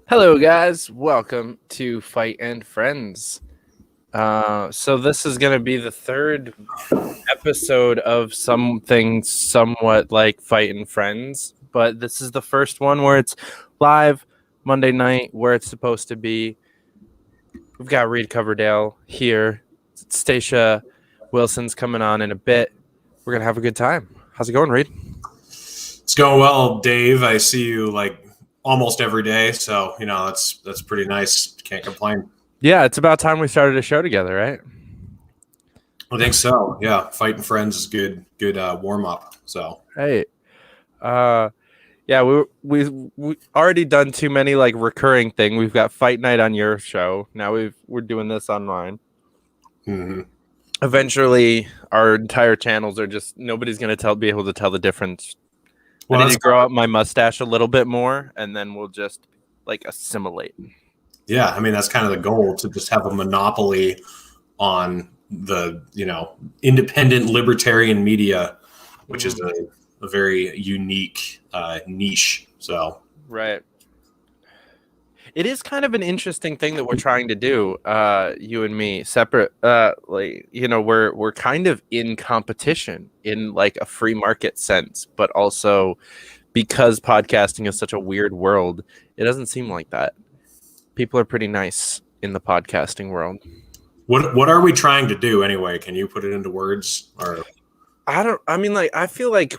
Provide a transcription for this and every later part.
Hello, guys. Welcome to Fite and Friends. So this is going to be the third episode of something somewhat like Fite and Friends, but this is the first one where it's live Monday night, where it's supposed to be. We've got Reed Coverdale here. Stacia Wilson's coming on in a bit. We're going to have a good time. How's it going, Reed? It's going well, Dave. I see you like almost every day, so that's pretty nice. Can't complain. Yeah, it's about time we started a show together, right? I think so. Yeah, Fighting Friends is good warm up. So hey, yeah, we already done too many like recurring thing. We've got Fight Night on your show. Now we're doing this online. Mm-hmm. Eventually, our entire channels are just nobody's gonna be able to tell the difference. Well, I need to grow up my mustache a little bit more, and then we'll just like assimilate. Yeah, I mean that's kind of the goal, to just have a monopoly on the independent libertarian media, which is a very unique niche. So right. It is kind of an interesting thing that we're trying to do, you and me, separate. We're kind of in competition in like a free market sense, but also because podcasting is such a weird world, it doesn't seem like that. People are pretty nice in the podcasting world. What are we trying to do anyway? Can you put it into words? Or I feel like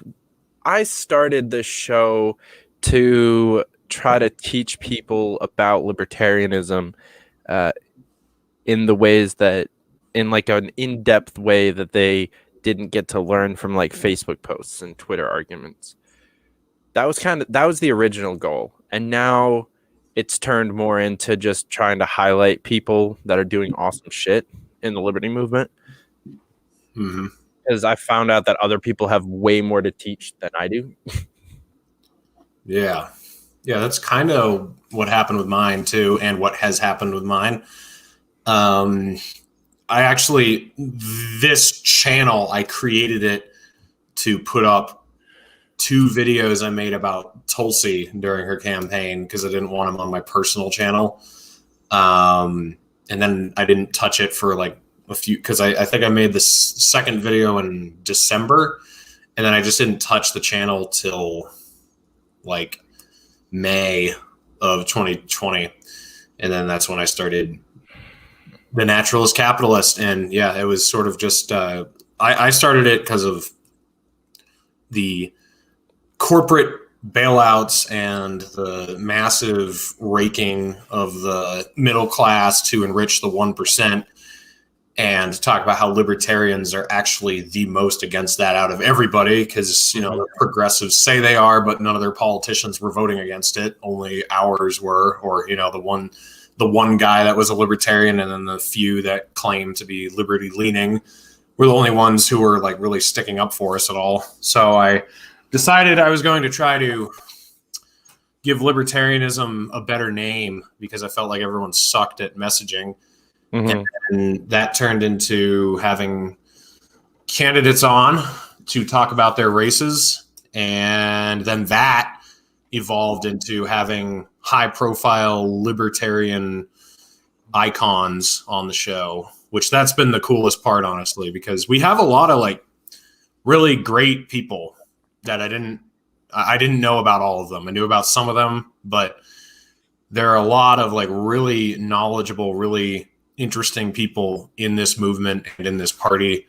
I started this show to try to teach people about libertarianism in the ways that, in like an in-depth way that they didn't get to learn from like Facebook posts and Twitter arguments. That was the original goal, and now it's turned more into just trying to highlight people that are doing awesome shit in the liberty movement. Mm-hmm. Because I found out that other people have way more to teach than I do. Yeah, that's kind of what happened with mine too, and what has happened with mine. This channel, I created it to put up 2 videos I made about Tulsi during her campaign, because I didn't want them on my personal channel. And then I didn't touch it for like a few, because I think I made this second video in December, and then I just didn't touch the channel till like May of 2020, and then that's when I started The Naturalist Capitalist. And yeah, it was sort of just I started it because of the corporate bailouts and the massive raking of the middle class to enrich the 1%, and to talk about how libertarians are actually the most against that out of everybody, because the progressives say they are, but none of their politicians were voting against it. Only ours were, or the one guy that was a libertarian, and then the few that claimed to be liberty leaning were the only ones who were like really sticking up for us at all. So I decided I was going to try to give libertarianism a better name, because I felt like everyone sucked at messaging. Mm-hmm. And that turned into having candidates on to talk about their races. And then that evolved into having high-profile libertarian icons on the show, which that's been the coolest part, honestly, because we have a lot of like really great people that I didn't know about all of them. I knew about some of them, but there are a lot of like really knowledgeable, really interesting people in this movement and in this party,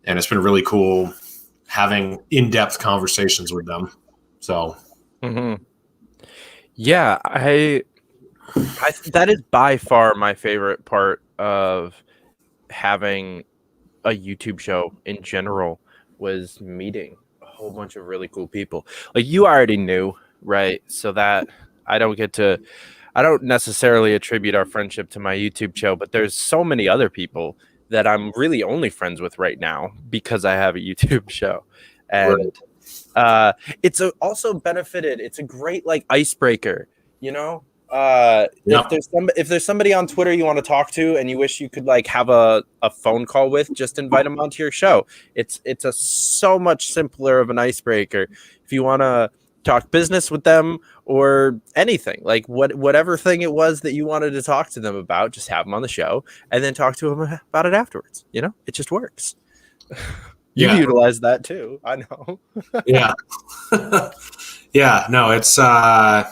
and it's been really cool having in-depth conversations with them. So yeah, I that is by far my favorite part of having a YouTube show in general, was meeting a whole bunch of really cool people. Like, you already knew, right? So that I don't necessarily attribute our friendship to my YouTube show, but there's so many other people that I'm really only friends with right now because I have a YouTube show. And it's also benefited. It's a great like icebreaker, If there's somebody on Twitter you want to talk to and you wish you could like have a phone call with, just invite them onto your show. It's a so much simpler of an icebreaker. If you want to talk business with them or anything, like whatever thing it was that you wanted to talk to them about, just have them on the show and then talk to them about it afterwards. It just works. You utilize that too. I know. Yeah. Yeah, no, it's I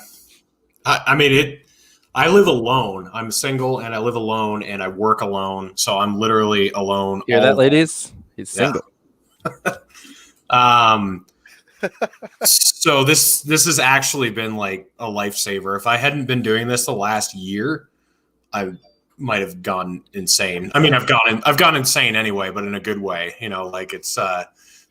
mean, I live alone. I'm single and I live alone and I work alone. So I'm literally alone. Hear that, ladies? He's single. Yeah. So this has actually been like a lifesaver. If I hadn't been doing this the last year, I might have gone insane. I mean, I've gone insane anyway, but in a good way. Like it's the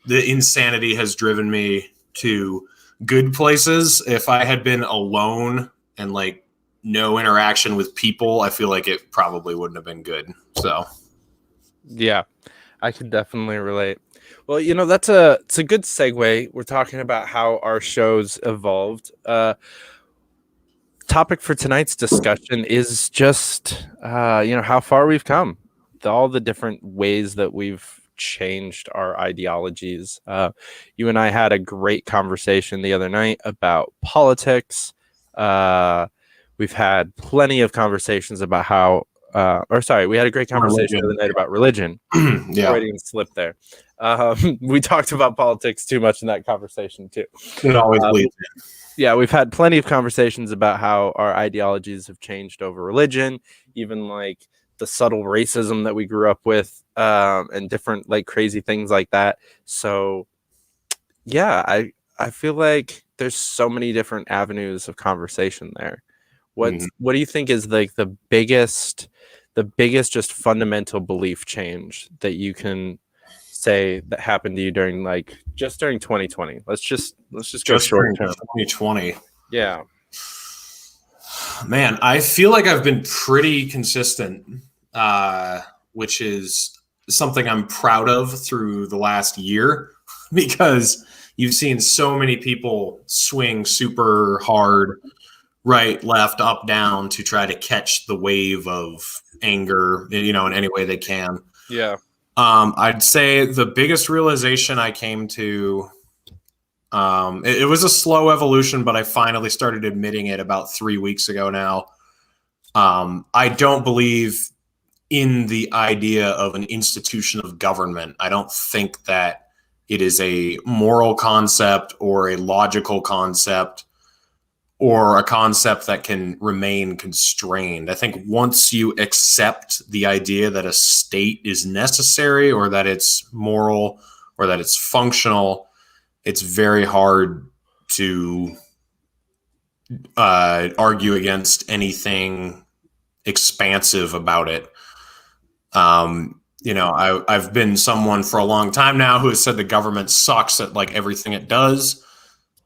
insanity has driven me to good places. If I had been alone and like no interaction with people, I feel like it probably wouldn't have been good. So yeah, I can definitely relate. Well, it's a good segue. We're talking about how our shows evolved. Topic for tonight's discussion is just how far we've come, all the different ways that we've changed our ideologies. You and I had a great conversation the other night about politics. We've had plenty of conversations about we had a great conversation the other night about religion. Yeah, Freudian slip there. We talked about politics too much in that conversation too. It always leads. Yeah, we've had plenty of conversations about how our ideologies have changed over religion, even like the subtle racism that we grew up with, and different like crazy things like that. So yeah, I feel like there's so many different avenues of conversation there. What do you think is like the biggest just fundamental belief change that you can say that happened to you during 2020? Let's just go short term. 2020. Yeah. Man, I feel like I've been pretty consistent, which is something I'm proud of through the last year, because you've seen so many people swing super hard, right, left, up, down, to try to catch the wave of anger, in any way they can. Yeah. I'd say the biggest realization I came to, it was a slow evolution, but I finally started admitting it about 3 weeks ago now. I don't believe in the idea of an institution of government. I don't think that it is a moral concept or a logical concept or a concept that can remain constrained. I think once you accept the idea that a state is necessary or that it's moral or that it's functional, it's very hard to argue against anything expansive about it. I've been someone for a long time now who has said the government sucks at like everything it does.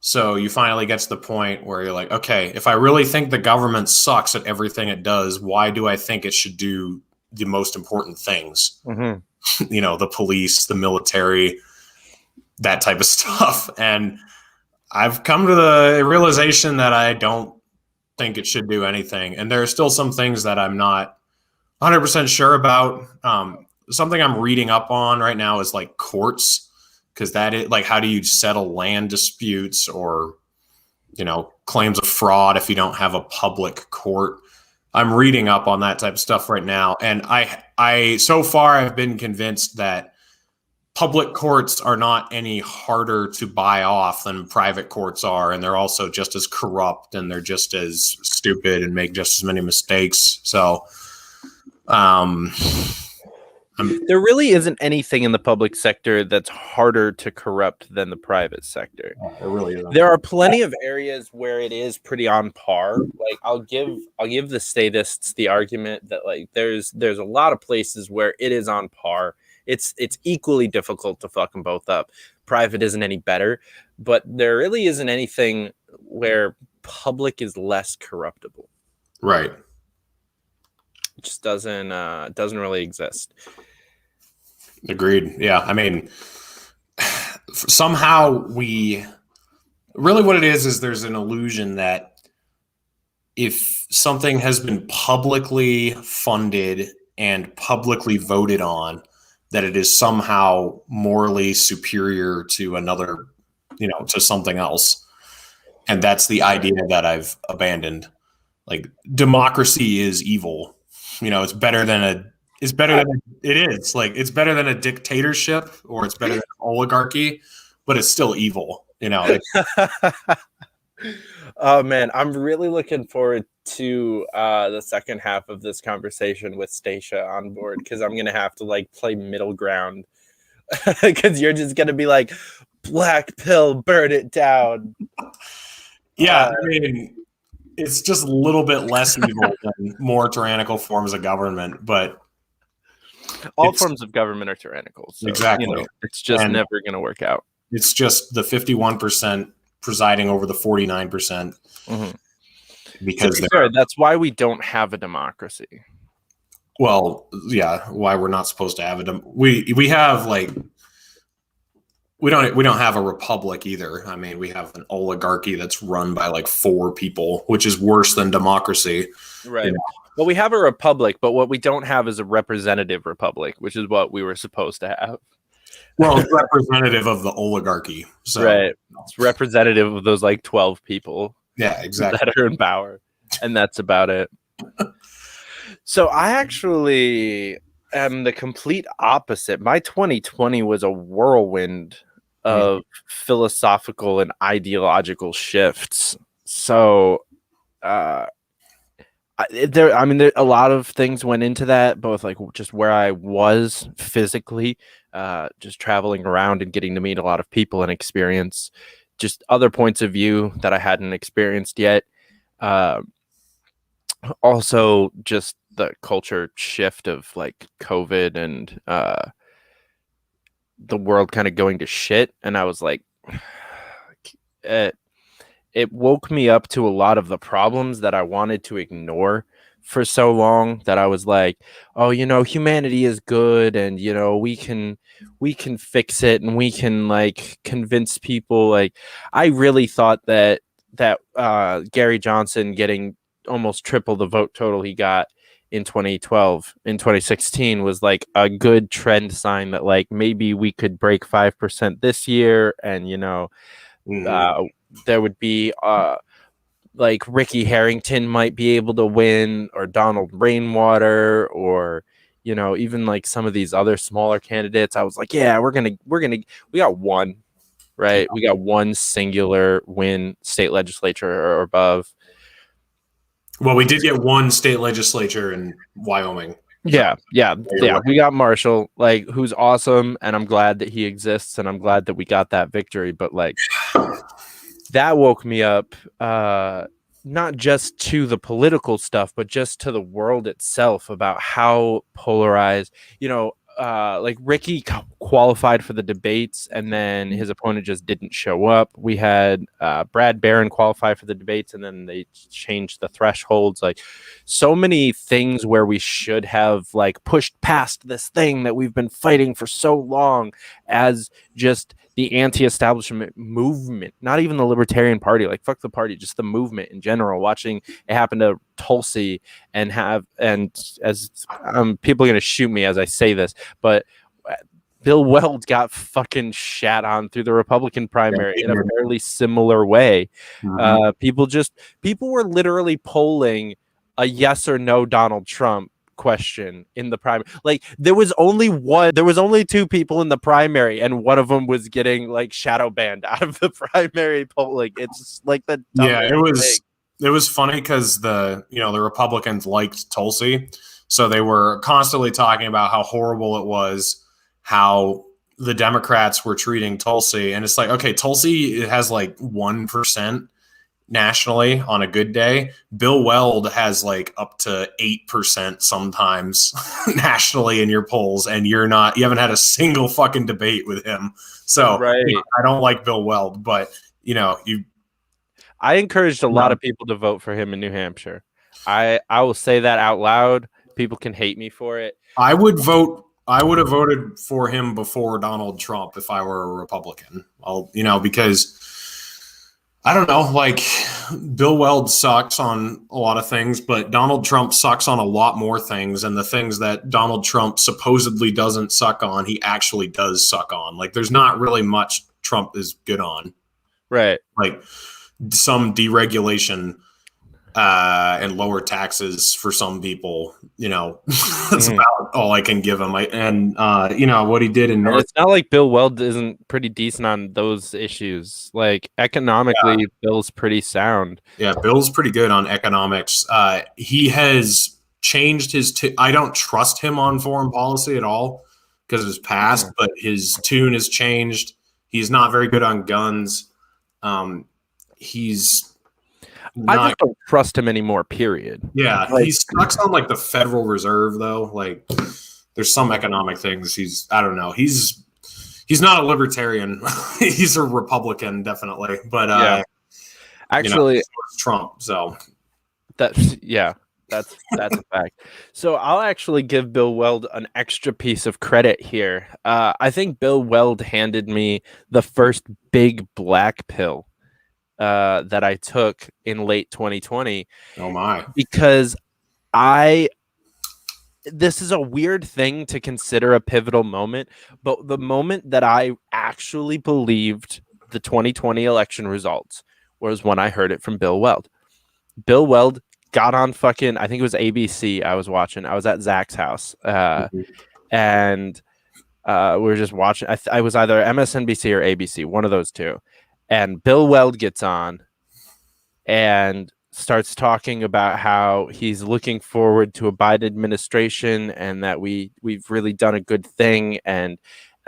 So you finally get to the point where you're like, okay, if I really think the government sucks at everything it does, why do I think it should do the most important things? Mm-hmm. The police, the military, that type of stuff. And I've come to the realization that I don't think it should do anything. And there are still some things that I'm not 100% sure about. Something I'm reading up on right now is like courts. Because that is like, how do you settle land disputes or, claims of fraud if you don't have a public court? I'm reading up on that type of stuff right now. And I so far I've been convinced that public courts are not any harder to buy off than private courts are. And they're also just as corrupt and they're just as stupid and make just as many mistakes. So, there really isn't anything in the public sector that's harder to corrupt than the private sector. There really isn't. There are plenty of areas where it is pretty on par. Like I'll give the statists the argument that like there's a lot of places where it is on par. It's equally difficult to fuck them both up. Private isn't any better, but there really isn't anything where public is less corruptible. Right. It just doesn't really exist. Agreed. Yeah. I mean, somehow really what it is there's an illusion that if something has been publicly funded and publicly voted on, that it is somehow morally superior to another, to something else. And that's the idea that I've abandoned. Like, democracy is evil. It's better than it's better than a dictatorship, or it's better than an oligarchy, but it's still evil. Oh man, I'm really looking forward to the second half of this conversation with Stacia on board, because I'm gonna have to like play middle ground, because you're just gonna be like, black pill, burn it down. Yeah, I mean, it's just a little bit less evil than more tyrannical forms of government, but all forms of government are tyrannical. So, exactly. It's just never going to work out. It's just the 51% presiding over the 49%. Mm-hmm. Because that's why we don't have a democracy. Well, yeah, why we're not supposed to have we have like we don't have a republic either. I mean, we have an oligarchy that's run by like 4 people, which is worse than democracy. Right. Well, we have a republic, but what we don't have is a representative republic, which is what we were supposed to have. Well, it's representative of the oligarchy. So. Right. It's representative of those like 12 people. Yeah, exactly. That are in power. And that's about it. So I actually am the complete opposite. My 2020 was a whirlwind of philosophical and ideological shifts. So a lot of things went into that, both like just where I was physically, just traveling around and getting to meet a lot of people and experience just other points of view that I hadn't experienced yet. Also just the culture shift of like COVID and the world kind of going to shit. And I was like, it woke me up to a lot of the problems that I wanted to ignore for so long, that I was like, oh, humanity is good, and we can fix it, and we can like convince people. Like, I really thought that Gary Johnson getting almost triple the vote total he got in 2016 was like a good trend sign that like maybe we could break 5% this year, and there would be like Ricky Harrington might be able to win, or Donald Rainwater, or even like some of these other smaller candidates. I was like, yeah, we got one, right? We got one singular win, state legislature or above. Well, we did get one state legislature in Wyoming. Yeah. We got Marshall, like, who's awesome, and I'm glad that he exists, and I'm glad that we got that victory. But like, that woke me up, not just to the political stuff, but just to the world itself, about how polarized, like Ricky qualified for the debates, and then his opponent just didn't show up. We had Brad Barron qualify for the debates, and then they changed the thresholds. Like, so many things where we should have like pushed past this thing that we've been fighting for so long, as just the anti-establishment movement, not even the Libertarian Party, like fuck the party, just the movement in general. Watching it happen to Tulsi, and as people are going to shoot me as I say this, but Bill Weld got fucking shat on through the Republican primary in a fairly similar way. People were literally polling a yes or no Donald Trump question in the primary. Like, there was only 2 people in the primary, and one of them was getting like shadow banned out of the primary polling. It's like the it was funny because the Republicans liked Tulsi, so they were constantly talking about how horrible it was, how the Democrats were treating Tulsi, and it's like, okay, Tulsi has like 1% nationally on a good day. Bill Weld has like up to 8% sometimes nationally in your polls, and you haven't had a single fucking debate with him. So I don't like Bill Weld, but I encouraged a lot of people to vote for him in New Hampshire. I will say that out loud. People can hate me for it. I would have voted for him before Donald Trump if I were a Republican. Because I don't know, like, Bill Weld sucks on a lot of things, but Donald Trump sucks on a lot more things. And the things that Donald Trump supposedly doesn't suck on, he actually does suck on. Like, there's not really much Trump is good on. Right. Like, some deregulation and lower taxes for some people. That's about all I can give him. What he did in North. It's not like Bill Weld isn't pretty decent on those issues. Like economically, Bill's pretty sound. Yeah, Bill's pretty good on economics. He has changed his. I don't trust him on foreign policy at all because of his past, but his tune has changed. He's not very good on guns. He's. I just don't trust him anymore, period. Yeah, he sucks on like the Federal Reserve though. Like there's some economic things I don't know. He's not a libertarian. He's a Republican, definitely. But actually Trump, so that's a fact. So I'll actually give Bill Weld an extra piece of credit here. I think Bill Weld handed me the first big black pill that I took in late 2020. Oh my! Because this is a weird thing to consider a pivotal moment, but the moment that I actually believed the 2020 election results was when I heard it from Bill Weld. Bill Weld got on fucking, I think it was ABC I was watching. I was at Zach's house, and we were just watching. I was either MSNBC or ABC, one of those two. And Bill Weld gets on and starts talking about how he's looking forward to a Biden administration and that we've really done a good thing and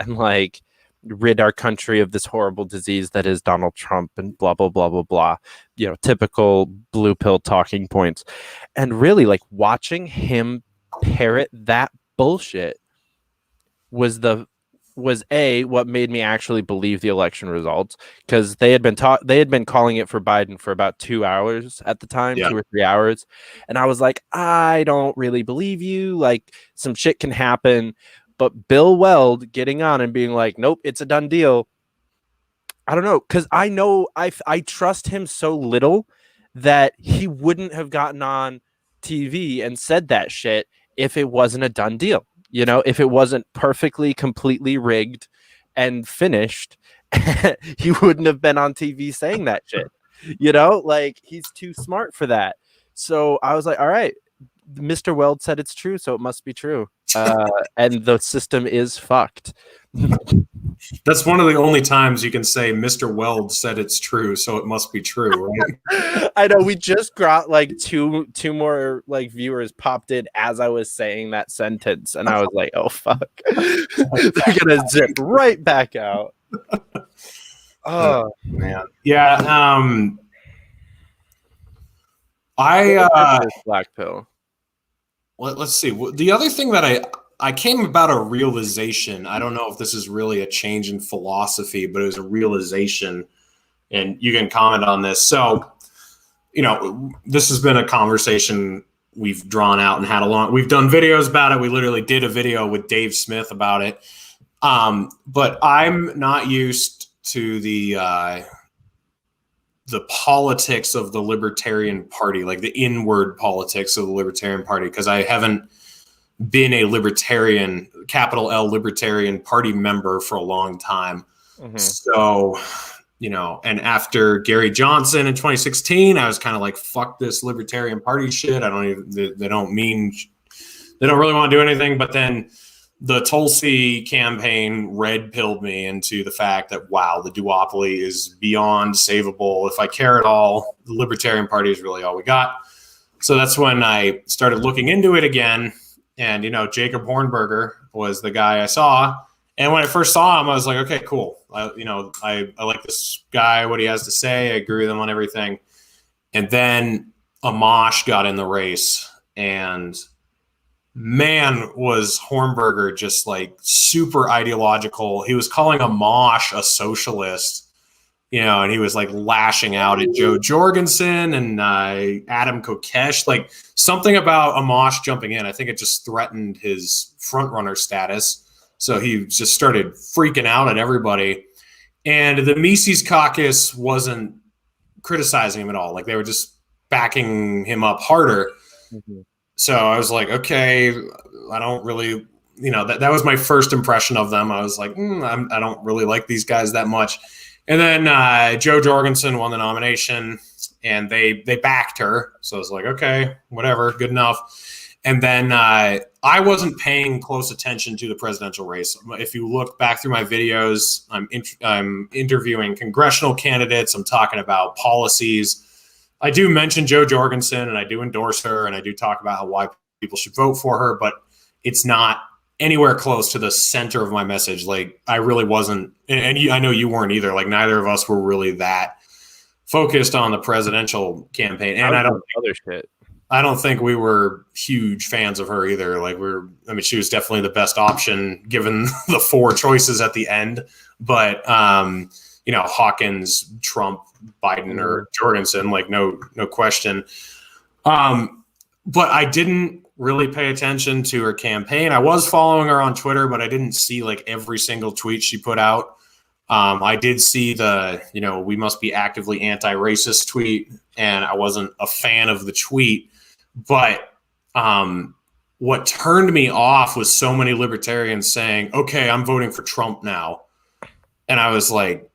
like rid our country of this horrible disease that is Donald Trump and blah, blah, blah, blah, blah. Typical blue pill talking points. And really like watching him parrot that bullshit was what made me actually believe the election results, because they had been calling it for Biden for about 2 hours at the time, 2 or 3 hours, and I was like, I don't really believe you. Like some shit can happen, but Bill Weld getting on and being like, nope, it's a done deal. I don't know, because I know I trust him so little that he wouldn't have gotten on TV and said that shit if it wasn't a done deal. If it wasn't perfectly, completely rigged and finished, he wouldn't have been on TV saying that shit. Like he's too smart for that. So I was like, all right, Mr. Weld said it's true, so it must be true. And the system is fucked. That's one of the only times you can say Mr. Weld said it's true, so it must be true, right? I know we just got like two more like viewers popped in as I was saying that sentence, and I was like, oh fuck. They're gonna zip right back out. Oh man. Yeah. Black pill. Let's see. The other thing that I came about a realization. I don't know if this is really a change in philosophy, but it was a realization, and you can comment on this. So, this has been a conversation we've drawn out and had we've done videos about it. We literally did a video with Dave Smith about it. But I'm not used to the politics of the Libertarian Party, like the inward politics of the Libertarian Party, because I haven't been a libertarian, capital L Libertarian Party member for a long time. Mm-hmm. So, and after Gary Johnson in 2016, I was kind of like, fuck this Libertarian Party shit. They don't really want to do anything. But then the Tulsi campaign red pilled me into the fact that, wow, the duopoly is beyond savable. If I care at all, the Libertarian Party is really all we got. So that's when I started looking into it again. And, Jacob Hornberger was the guy I saw. And when I first saw him, I was like, okay, cool. I like this guy, what he has to say. I agree with him on everything. And then Amash got in the race. And man, was Hornberger just like super ideological. He was calling Amash a socialist, and he was like lashing out at Joe Jorgensen and Adam Kokesh, like something about Amash jumping in. I think it just threatened his front runner status. So he just started freaking out at everybody. And the Mises caucus wasn't criticizing him at all. Like they were just backing him up harder. Mm-hmm. So I was like, okay, I don't really, that was my first impression of them. I was like, I don't really like these guys that much. And then Joe Jorgensen won the nomination, and they backed her. So I was like, okay, whatever, good enough. And then I wasn't paying close attention to the presidential race. If you look back through my videos, I'm interviewing congressional candidates. I'm talking about policies. I do mention Joe Jorgensen, and I do endorse her, and I do talk about why people should vote for her, but it's not anywhere close to the center of my message. Like, I really wasn't, and I know you weren't either. Like, neither of us were really that focused on the presidential campaign. And I don't think we were huge fans of her either. Like, she was definitely the best option given the four choices at the end. But Hawkins, Trump, Biden, or Jorgensen, like no question. But I didn't really pay attention to her campaign. I was following her on Twitter, but I didn't see like every single tweet she put out. I did see the, we must be actively anti-racist tweet, and I wasn't a fan of the tweet. But what turned me off was so many libertarians saying, okay, I'm voting for Trump now. And I was like,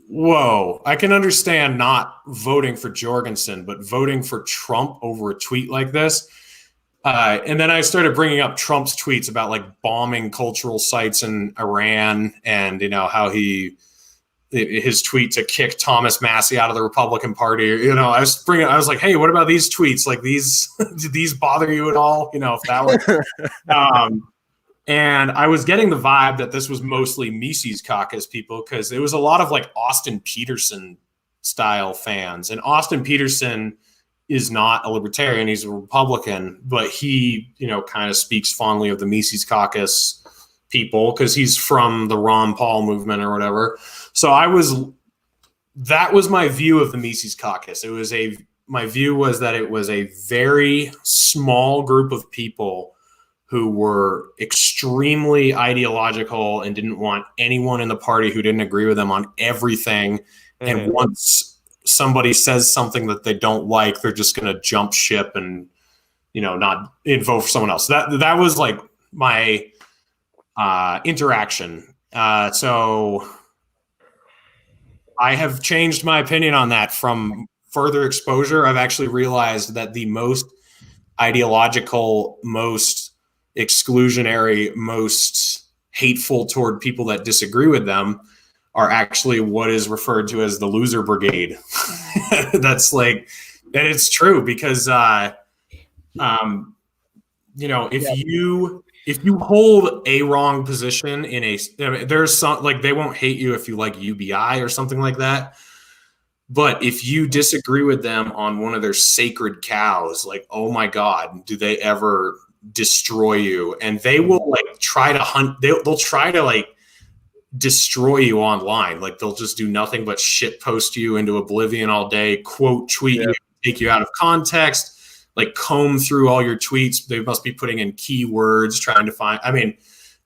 whoa, I can understand not voting for Jorgensen, but voting for Trump over a tweet like this. And then I started bringing up Trump's tweets about like bombing cultural sites in Iran, and how his tweet to kick Thomas Massey out of the Republican Party. I was like, hey, what about these tweets? Like, these did these bother you at all? If that was and I was getting the vibe that this was mostly Mises Caucus people, because it was a lot of like Austin Peterson style fans. And Austin Peterson is not a libertarian, he's a Republican, but he, kind of speaks fondly of the Mises Caucus people because he's from the Ron Paul movement or whatever. So that was my view of the Mises Caucus. My view was that it was a very small group of people who were extremely ideological and didn't want anyone in the party who didn't agree with them on everything. Mm-hmm. And once somebody says something that they don't like, they're just going to jump ship and, not vote for someone else. That was like my interaction. So I have changed my opinion on that from further exposure. I've actually realized that the most ideological, most exclusionary, most hateful toward people that disagree with them are actually what is referred to as the loser brigade. That's like, and it's true because, if you hold a wrong position there's some, like, they won't hate you if you like UBI or something like that. But if you disagree with them on one of their sacred cows, like, oh my God, do they ever destroy you? And they will like try to hunt. They'll try to like destroy you online. Like, they'll just do nothing but shit post you into oblivion all day, quote tweet you, take you out of context, like comb through all your tweets. They must be putting in keywords, trying to find.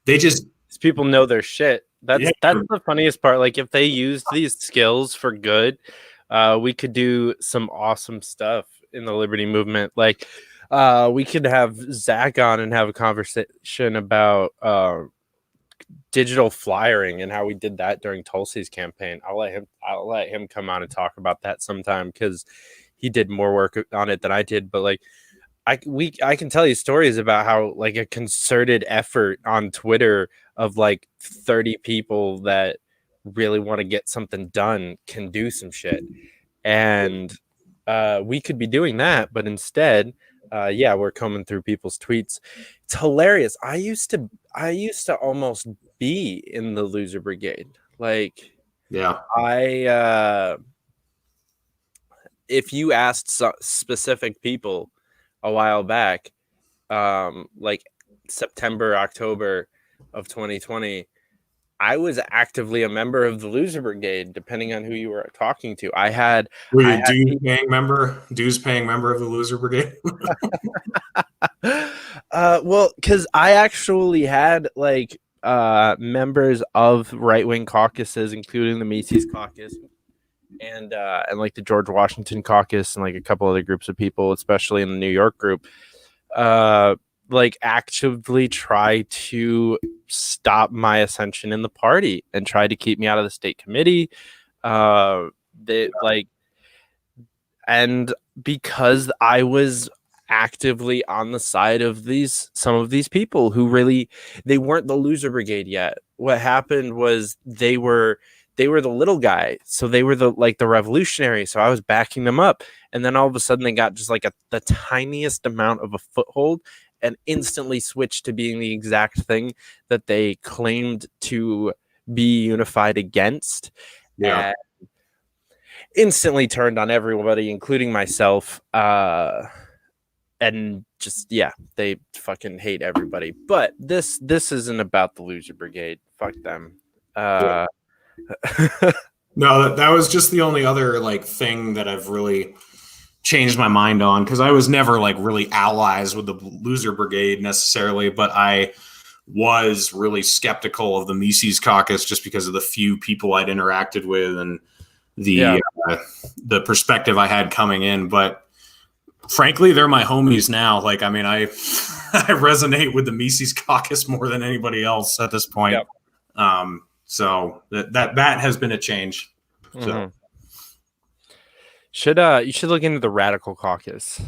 These people know their shit. That's the funniest part. Like, if they used these skills for good, we could do some awesome stuff in the liberty movement. Like, we could have Zach on and have a conversation about digital flyering and how we did that during Tulsi's campaign. I'll let him come on and talk about that sometime, because he did more work on it than I did. But like, I can tell you stories about how like a concerted effort on Twitter of like 30 people that really want to get something done can do some shit. And we could be doing that, but instead, we're combing through people's tweets. It's hilarious. I used to almost be in the loser brigade. Like, if you asked specific people a while back, like September, October of 2020, I was actively a member of the loser brigade, depending on who you were talking to. Were you a dues paying member of the loser brigade? Well, because I actually had like members of right-wing caucuses, including the Mises Caucus and like the George Washington Caucus and like a couple other groups of people, especially in the New York group, like actively try to stop my ascension in the party and try to keep me out of the state committee, They like, and because I was actively on the side of some of these people who really, they weren't the loser brigade yet. What happened was they were the little guy, so they were the revolutionary, so I was backing them up, and then all of a sudden they got just like the tiniest amount of a foothold and instantly switched to being the exact thing that they claimed to be unified against. Yeah. And instantly turned on everybody, including myself. And just, yeah, they fucking hate everybody. But this isn't about the loser brigade. Fuck them. No, that was just the only other like thing that I've really changed my mind on, because I was never like really allies with the loser brigade necessarily, but I was really skeptical of the Mises caucus just because of the few people I'd interacted with and the perspective I had coming in. But frankly, they're my homies now. Like, I mean, I resonate with the Mises caucus more than anybody else at this point. Yep. So that has been a change. So. Mm-hmm. You should look into the Radical caucus.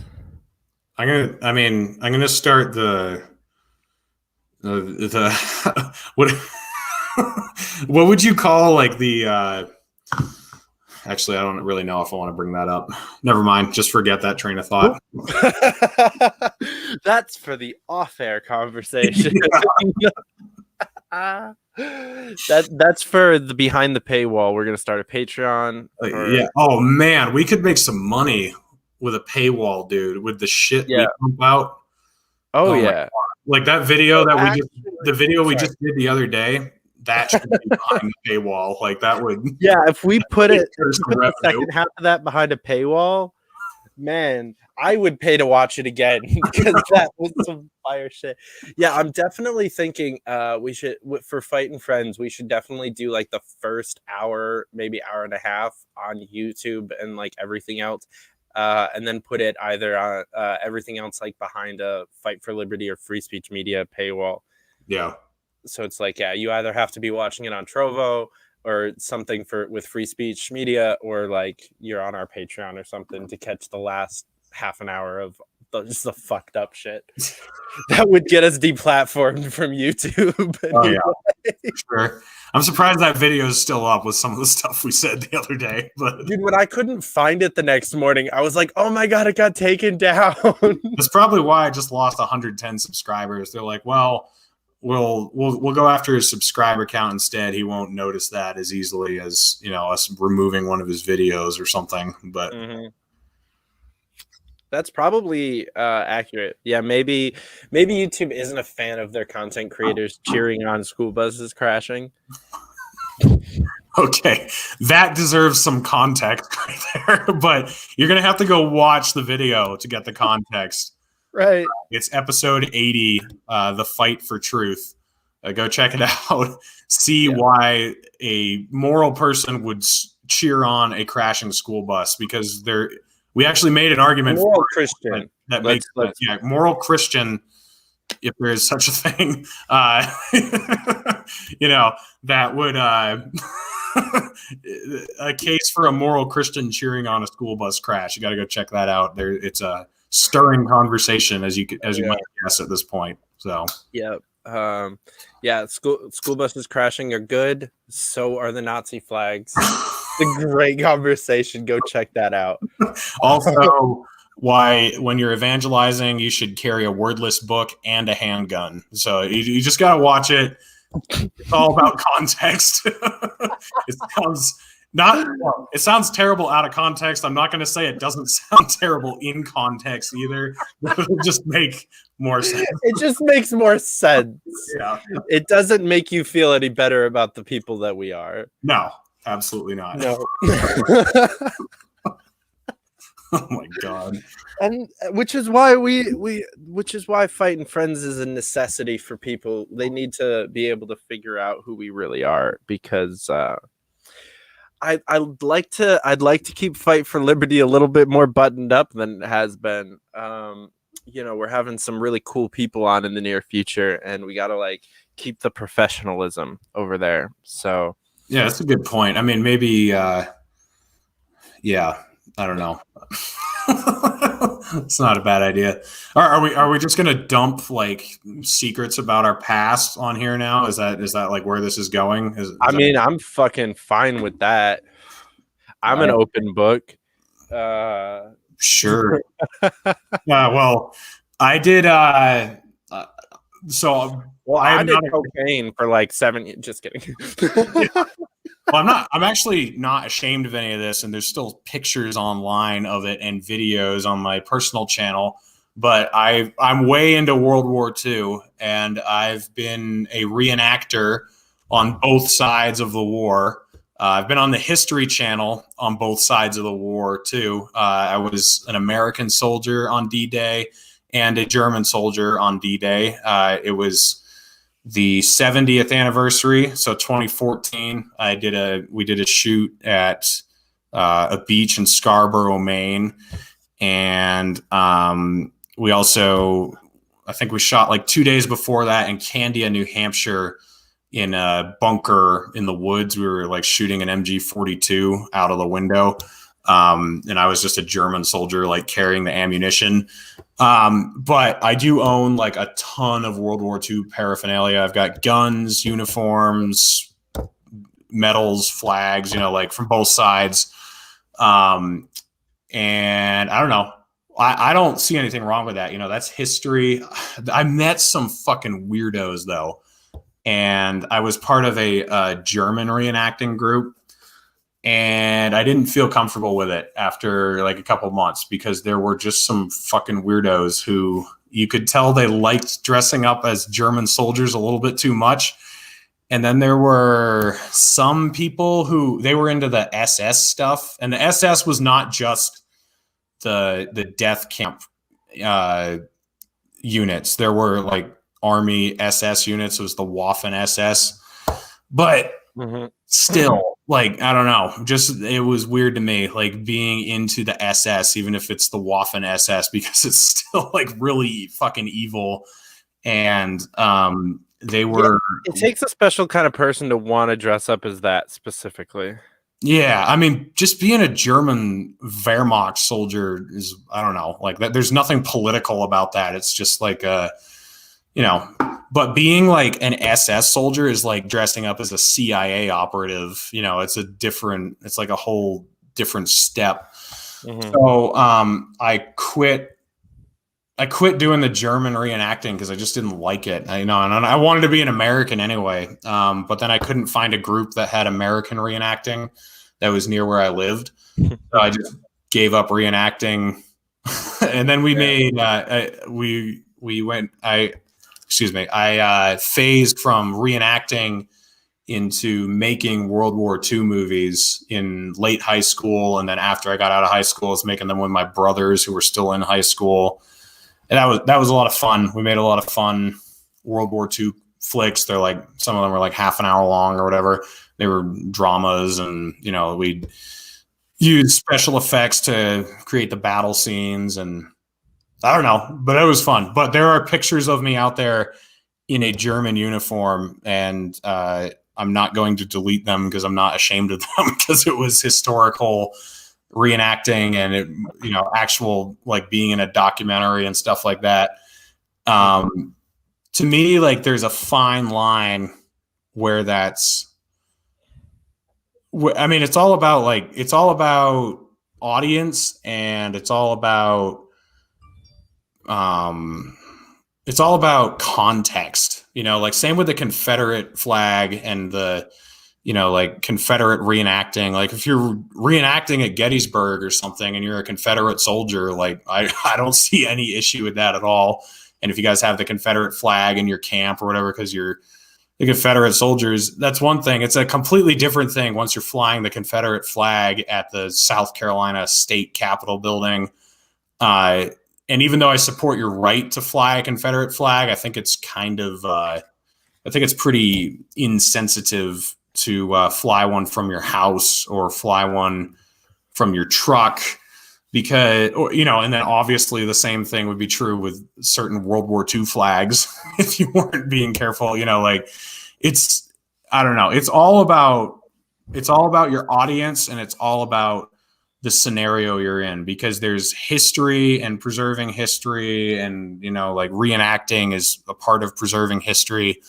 I'm gonna start the what what would you call like the actually, I don't really know if I want to bring that up. Never mind. Just forget that train of thought. That's for the off-air conversation. That's for the behind the paywall. We're gonna start a Patreon. Yeah. Oh man, we could make some money with a paywall, dude. With the shit we pump out. Oh yeah. Like that video we just did the other day. That should be behind the paywall. Like that would. Yeah, if we put the second half of that behind a paywall, man, I would pay to watch it again because that was some fire shit. Yeah, I'm definitely thinking we should, for Fite and Friends, we should definitely do like the first hour, maybe hour and a half on YouTube and like everything else. And then put it either on everything else like behind a Fight for Liberty or Free Speech Media paywall. Yeah. So it's like, yeah, you either have to be watching it on Trovo or something with Free Speech Media, or like you're on our Patreon or something to catch the last half an hour of just the fucked up shit that would get us deplatformed from YouTube. Oh yeah, sure. I'm surprised that video is still up with some of the stuff we said the other day. But dude, when I couldn't find it the next morning, I was like, oh my god, it got taken down. That's probably why I just lost 110 subscribers. They're like, well, we'll go after his subscriber count instead. He won't notice that as easily as, you know, us removing one of his videos or something. But that's probably accurate. Yeah, maybe YouTube isn't a fan of their content creators cheering on school buses crashing. Okay, that deserves some context right there. But you're gonna have to go watch the video to get the context. Right. It's episode 80, The Fight for Truth. Go check it out. See why a moral person would cheer on a crashing school bus, because we actually made an argument moral Christian that makes moral Christian, if there is such a thing. You know, that would a case for a moral Christian cheering on a school bus crash. You got to go check that out. It's a stirring conversation, as you might guess at this point. So school buses crashing are good. So are the Nazi flags. It's a great conversation. Go check that out. Also, why when you're evangelizing, you should carry a wordless book and a handgun. So you just got to watch it. It's all about context. It sounds terrible out of context. I'm not going to say it doesn't sound terrible in context either. It'll just make more sense. It just makes more sense. Yeah. It doesn't make you feel any better about the people that we are. No, absolutely not. No. Oh my god. And which is why Fite and Friends is a necessity for people. They need to be able to figure out who we really are, because I'd like to keep Fight for Liberty a little bit more buttoned up than it has been. You know, we're having some really cool people on in the near future, and we got to like keep the professionalism over there. So Yeah, that's a good point. I mean, maybe, yeah, I don't know. It's not a bad idea. Are we just gonna dump like secrets about our past on here now? Is that like where this is going? I mean, I'm fucking fine with that. I'm an open book. Sure. Well, I did. So Well, I I am did not. cocaine for like 7 years. Just kidding. Well, I'm not. I'm actually not ashamed of any of this, and there's still pictures online of it and videos on my personal channel. But I'm way into World War II, and I've been a reenactor on both sides of the war. I've been on the History Channel on both sides of the war too. I was an American soldier on D-Day and a German soldier on D-Day. It was the 70th anniversary, so 2014. We did a shoot at a beach in Scarborough, Maine, and we also, I think we shot like 2 days before that in Candia, New Hampshire, in a bunker in the woods. We were like shooting an MG42 out of the window, and I was just a German soldier, like carrying the ammunition. But I do own like a ton of World War II paraphernalia. I've got guns, uniforms, medals, flags, like from both sides. And I don't know. I don't see anything wrong with that. That's history. I met some fucking weirdos though. And I was part of a German reenacting group. And I didn't feel comfortable with it after like a couple months because there were just some fucking weirdos who you could tell they liked dressing up as German soldiers a little bit too much. And then there were some people who they were into the SS stuff. And the SS was not just the death camp units. There were like Army SS units. It was the Waffen SS. But still, like, I don't know, just it was weird to me, like being into the SS, even if it's the Waffen SS, because it's still like really fucking evil. And they were. It takes a special kind of person to want to dress up as that specifically. Yeah, I mean, just being a German Wehrmacht soldier is, I don't know, like that. There's nothing political about that. It's just like but being like an SS soldier is like dressing up as a CIA operative. It's like a whole different step. So I quit doing the German reenacting because I just didn't like it. And I wanted to be an American anyway. But then I couldn't find a group that had American reenacting that was near where I lived. So I just gave up reenacting. And then we made, I phased from reenacting into making World War II movies in late high school. And then after I got out of high school, I was making them with my brothers who were still in high school. And that was a lot of fun. We made a lot of fun World War II flicks. They're like, some of them were like half an hour long or whatever. They were dramas, and we'd use special effects to create the battle scenes, and I don't know, but it was fun. But there are pictures of me out there in a German uniform, and I'm not going to delete them because I'm not ashamed of them, because it was historical reenacting and it, actual like being in a documentary and stuff like that. To me, like there's a fine line where it's all about audience, and it's all about context, like same with the Confederate flag and the, like Confederate reenacting. Like if you're reenacting at Gettysburg or something and you're a Confederate soldier, like I don't see any issue with that at all. And if you guys have the Confederate flag in your camp or whatever, because you're the Confederate soldiers, that's one thing. It's a completely different thing once you're flying the Confederate flag at the South Carolina State Capitol building. And even though I support your right to fly a Confederate flag, I think it's pretty insensitive to fly one from your house or fly one from your truck, because, and then obviously the same thing would be true with certain World War II flags if you weren't being careful, like I don't know. It's all about it's all about your audience, and it's all about the scenario you're in, because there's history and preserving history, and like reenacting is a part of preserving history,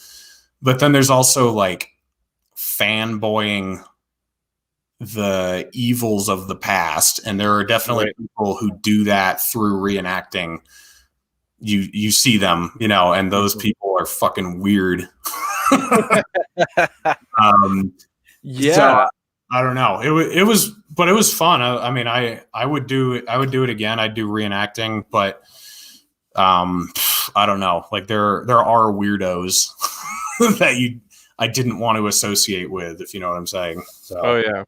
but then there's also like fanboying the evils of the past, and there are definitely people who do that through reenacting. You see them, and those people are fucking weird. So I don't know. It was fun. I mean, I would do it again. I'd do reenacting, but I don't know. Like there are weirdos that I didn't want to associate with, if you know what I'm saying. So. Oh yeah.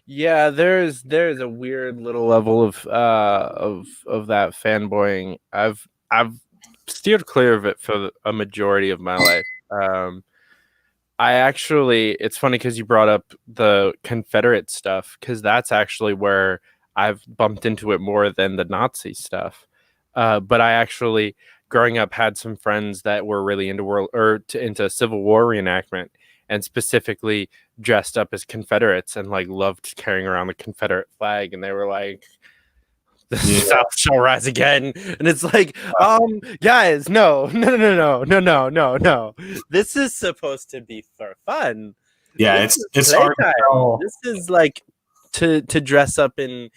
Yeah, there's a weird little level of that fanboying. I've steered clear of it for a majority of my life. It's funny because you brought up the Confederate stuff, because that's actually where I've bumped into it more than the Nazi stuff. But I actually, growing up, had some friends that were really into Civil War reenactment, and specifically dressed up as Confederates and like loved carrying around the Confederate flag, and they were like, the South shall rise again. And it's like, guys, no. This is supposed to be for fun. Yeah, it's hard to tell. This is like to dress up in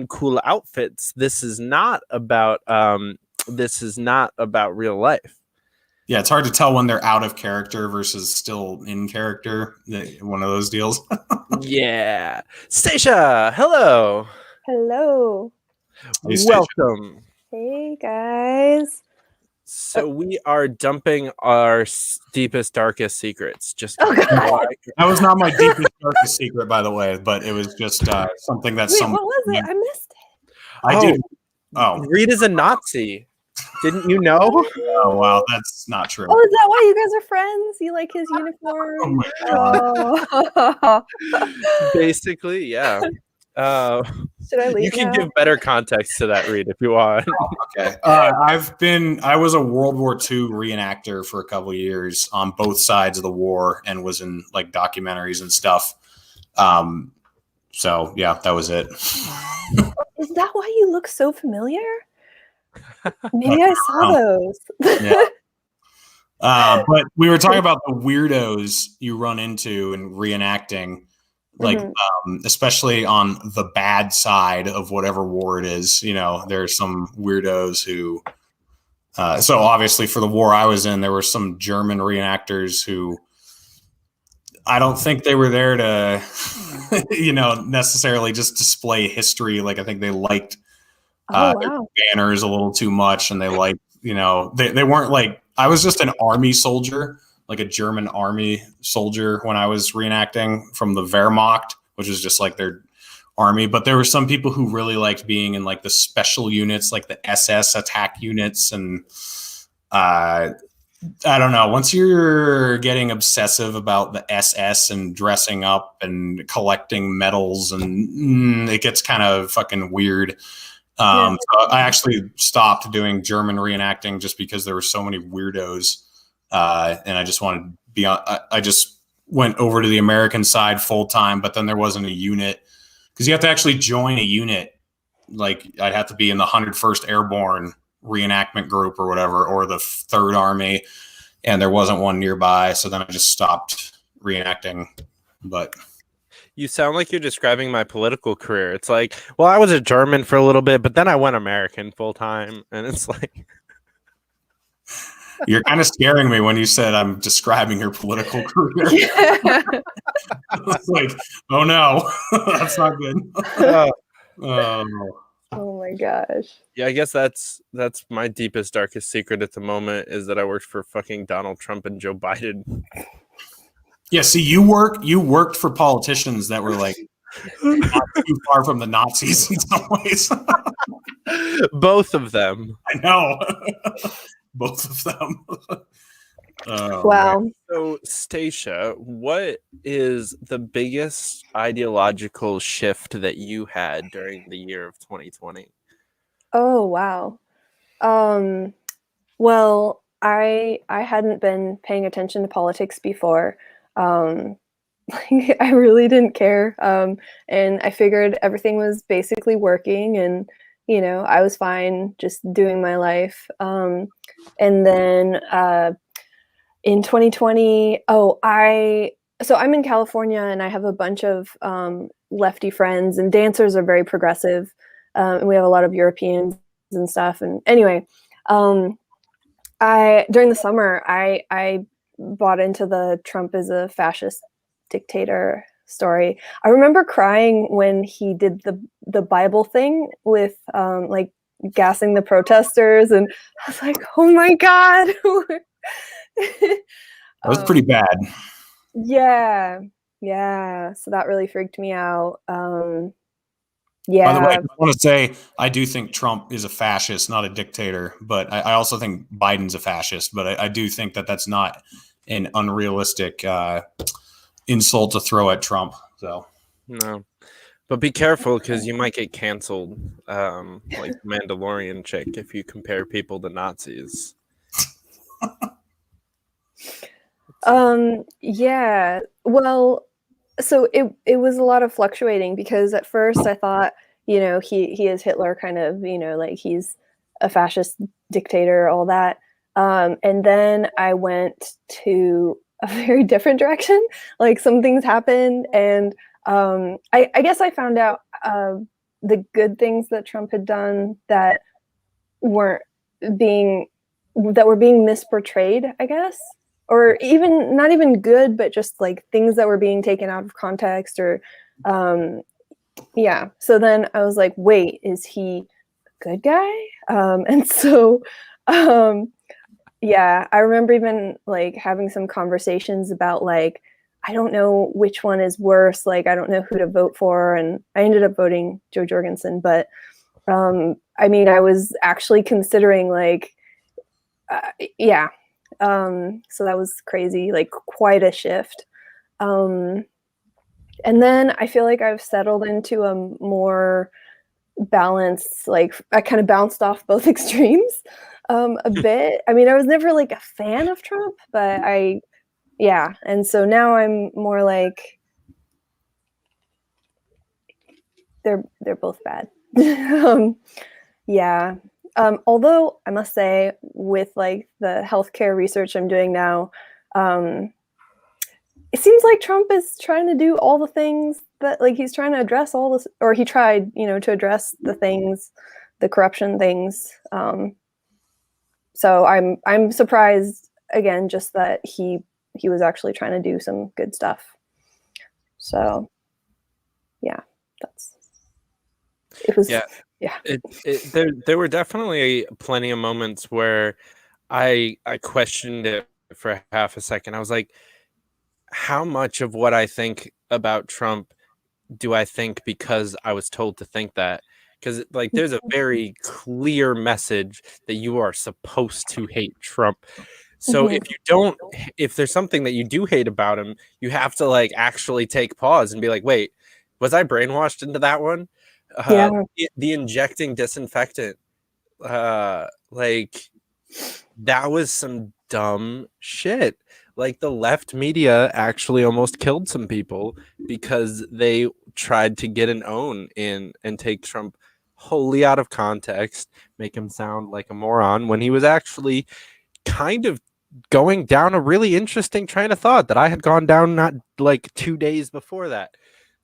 cool outfits. This is not about real life. Yeah, it's hard to tell when they're out of character versus still in character. One of those deals. Yeah. Stacia, hello. Hello. Hey, welcome. Hey, guys. So we are dumping our deepest, darkest secrets. Just God. That was not my deepest, darkest secret, by the way, but it was just something that Wait, what was it? I missed it. I did. Oh, Reed is a Nazi. Didn't you know? Oh, wow, that's not true. Oh, is that why you guys are friends? You like his uniform? Oh my God. Oh. Basically, yeah. Should I leave You can now? give better context to that, Reed, if you want. Okay. I was a World War II reenactor for a couple of years on both sides of the war, and was in like documentaries and stuff. So yeah, that was it. Is that why you look so familiar? Maybe I saw those. Yeah. But we were talking about the weirdos you run into in reenacting, like especially on the bad side of whatever war it is. There's some weirdos who. So obviously, for the war I was in, there were some German reenactors who. I don't think they were there to, necessarily just display history. Like I think they liked. Their banners a little too much, and they like, they weren't like, I was just an army soldier, like a German army soldier when I was reenacting from the Wehrmacht, which is just like their army. But there were some people who really liked being in like the special units, like the SS attack units. And I don't know, once you're getting obsessive about the SS and dressing up and collecting medals, and it gets kind of fucking weird. So I actually stopped doing German reenacting just because there were so many weirdos, and I just wanted to be on. I just went over to the American side full time, but then there wasn't a unit, because you have to actually join a unit. Like I'd have to be in the 101st Airborne reenactment group or whatever, or the 3rd Army, and there wasn't one nearby. So then I just stopped reenacting. But you sound like you're describing my political career. It's like, well, I was a German for a little bit, but then I went American full time. And it's like, you're kind of scaring me when you said I'm describing your political career. It's like, oh no, that's not good. Oh my gosh. Yeah, I guess that's my deepest, darkest secret at the moment, is that I worked for fucking Donald Trump and Joe Biden. Yeah, see, you worked for politicians that were like not too far from the Nazis in some ways. Both of them. I know. Both of them. Wow. Man. So, Stacia, what is the biggest ideological shift that you had during the year of 2020? Oh, wow. Well, I hadn't been paying attention to politics before. Like, I really didn't care. And I figured everything was basically working, and I was fine just doing my life. And then in 2020, so I'm in California, and I have a bunch of lefty friends, and dancers are very progressive, and we have a lot of Europeans and stuff. And anyway, during the summer, I bought into the Trump is a fascist dictator story. I remember crying when he did the Bible thing with like gassing the protesters, and I was like, oh my God. That was pretty bad. Yeah. So that really freaked me out. Yeah. By the way, I want to say I do think Trump is a fascist, not a dictator. But I also think Biden's a fascist. But I do think that that's not an unrealistic insult to throw at Trump. So No, but be careful because you might get canceled, like Mandalorian chick, if you compare people to Nazis. Yeah. Well, so it was a lot of fluctuating, because at first I thought, he is Hitler, kind of, like he's a fascist dictator, all that. And then I went to a very different direction. Like, some things happened, and I guess I found out the good things that Trump had done that were being misportrayed, I guess. Or even not even good, but just like things that were being taken out of context, or yeah. So then I was like, wait, is he a good guy? And so yeah, I remember even like having some conversations about like, I don't know which one is worse. Like, I don't know who to vote for. And I ended up voting Joe Jorgensen. But I mean, I was actually considering like, yeah. So that was crazy, like quite a shift. And then I feel like I've settled into a more balanced, like I kind of bounced off both extremes a bit. I mean, I was never like a fan of Trump, but yeah. And so now I'm more like, they're both bad. Yeah. Although I must say, with like the healthcare research I'm doing now, it seems like Trump is trying to do all the things that, like, he's trying to address all this, or he tried, to address the things, the corruption things. So I'm surprised again, just that he was actually trying to do some good stuff. So yeah, it was. Yeah. There were definitely plenty of moments where I questioned it for half a second. I was like, how much of what I think about Trump do I think because I was told to think that? Because like there's a very clear message that you are supposed to hate Trump. So if there's something that you do hate about him, you have to like actually take pause and be like, wait, was I brainwashed into that one? The injecting disinfectant, like that was some dumb shit. Like the left media actually almost killed some people because they tried to get an own in and take Trump wholly out of context, make him sound like a moron when he was actually kind of going down a really interesting train of thought that I had gone down not like 2 days before that.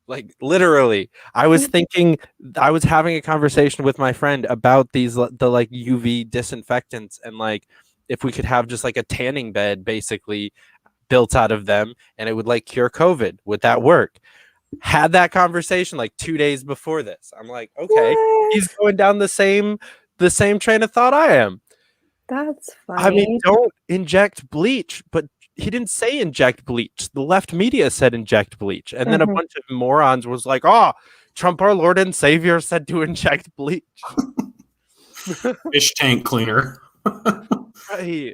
Like literally, I was thinking, I was having a conversation with my friend about the like UV disinfectants, and like if we could have just like a tanning bed basically built out of them and it would like cure COVID. Would that work? Had that conversation like 2 days before this. I'm like, okay, he's going down the same train of thought I am. That's funny. I mean, don't inject bleach, but he didn't say inject bleach. The left media said inject bleach. And then a bunch of morons was like, oh, Trump, our Lord and Savior, said to inject bleach. Fish tank cleaner. Right.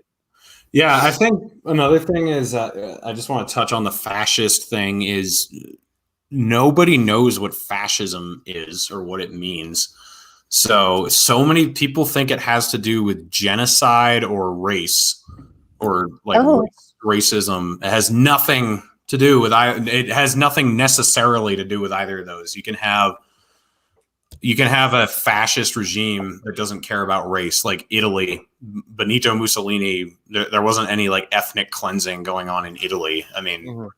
Yeah, I think another thing is I just want to touch on the fascist thing is nobody knows what fascism is or what it means. So many people think it has to do with genocide or race or like racism. It has nothing to do with it has nothing necessarily to do with either of those. You can have a fascist regime that doesn't care about race, like Italy. Benito Mussolini, there wasn't any like ethnic cleansing going on in Italy. I mean,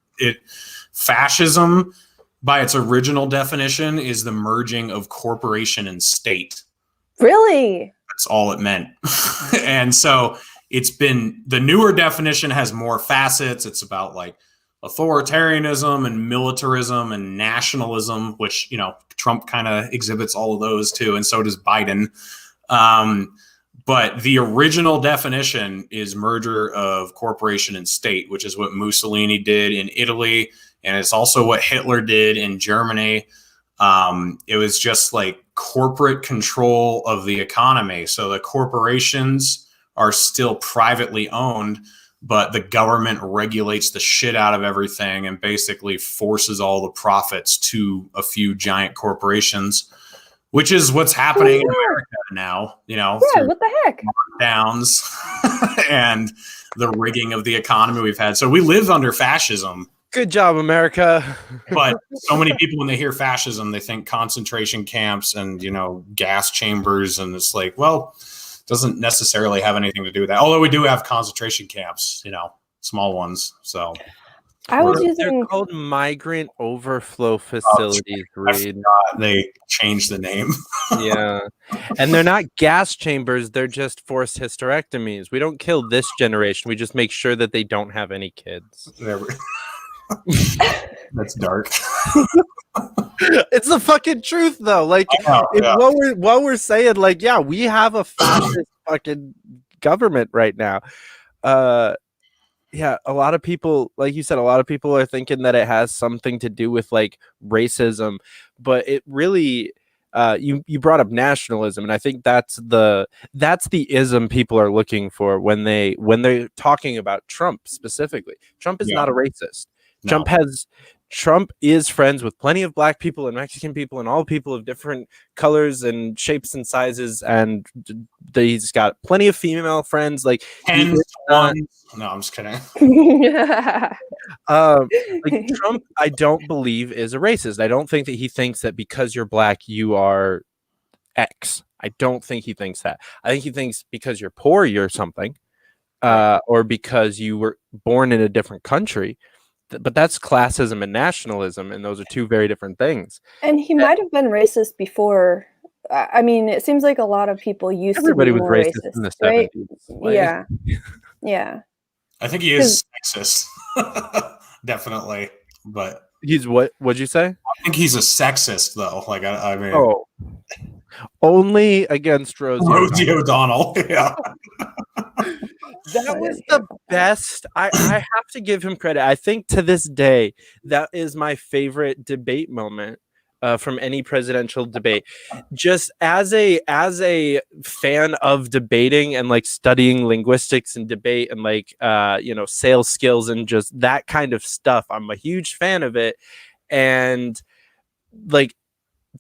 fascism by its original definition is the merging of corporation and state. Really? That's all it meant. And so it's been, the newer definition has more facets. It's about like authoritarianism and militarism and nationalism, which, you know, Trump kind of exhibits all of those too. And so does Biden. But the original definition is merger of corporation and state, which is what Mussolini did in Italy. And it's also what Hitler did in Germany. It was just like corporate control of the economy. So the corporations are still privately owned, but the government regulates the shit out of everything and basically forces all the profits to a few giant corporations, which is what's happening in America now, you know, what the heck? Lockdowns and the rigging of the economy we've had. So we live under fascism. Good job, America. But so many people, when they hear fascism, they think concentration camps and, you know, gas chambers. And it's like, well, it doesn't necessarily have anything to do with that. Although we do have concentration camps, you know, small ones. So they're called migrant overflow facilities, Reed. They changed the name. Yeah. And they're not gas chambers. They're just forced hysterectomies. We don't kill this generation. We just make sure that they don't have any kids. That's dark. It's the fucking truth, though. Like, while we're saying, like, yeah, we have a fascist fucking government right now. Yeah, a lot of people, like you said, a lot of people are thinking that it has something to do with like racism, but it really, you brought up nationalism, and I think that's the ism people are looking for when they're talking about Trump specifically. Trump is not a racist. No. Trump is friends with plenty of black people and Mexican people and all people of different colors and shapes and sizes, and he's got plenty of female friends. Like, no, I'm just kidding. Like Trump, I don't believe is a racist. I don't think that he thinks that because you're black, you are X. I don't think he thinks that. I think he thinks because you're poor, you're something, or because you were born in a different country. But that's classism and nationalism, and those are two very different things. And he might have been racist before. I mean, it seems like a lot of people used Everybody to be was more racist in the 70s. Right? Yeah. Yeah. I think he is sexist. Definitely. But he's what'd you say? I think he's a sexist, though. Like, I mean, only against Rosie O'Donnell. Yeah. That was the best. I have to give him credit. I think to this day, that is my favorite debate moment from any presidential debate. Just as a fan of debating and like studying linguistics and debate and like sales skills and just that kind of stuff, I'm a huge fan of it. And like,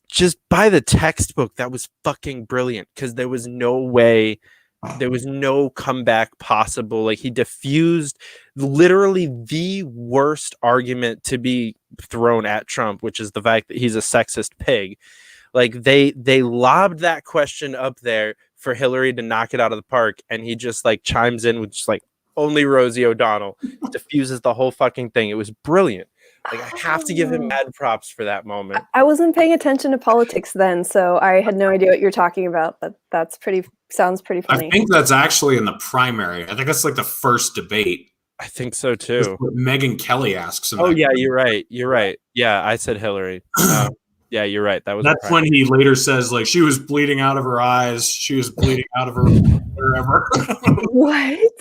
just by the textbook, that was fucking brilliant, because there was no way. There was no comeback possible. Like, he diffused literally the worst argument to be thrown at Trump, which is the fact that he's a sexist pig. Like, they lobbed that question up there for Hillary to knock it out of the park, and he just like chimes in with just like only Rosie O'Donnell, diffuses the whole fucking thing. It was brilliant. Like, I have to give him mad props for that moment. I wasn't paying attention to politics then, so I had no idea what you're talking about. But sounds pretty funny. I think that's actually in the primary. I think that's like the first debate. I think so too. Megyn Kelly asks him. Oh yeah, you're right. Yeah, I said Hillary. Yeah, you're right. That's when he later says, like, she was bleeding out of her eyes. She was bleeding out of her wherever. What?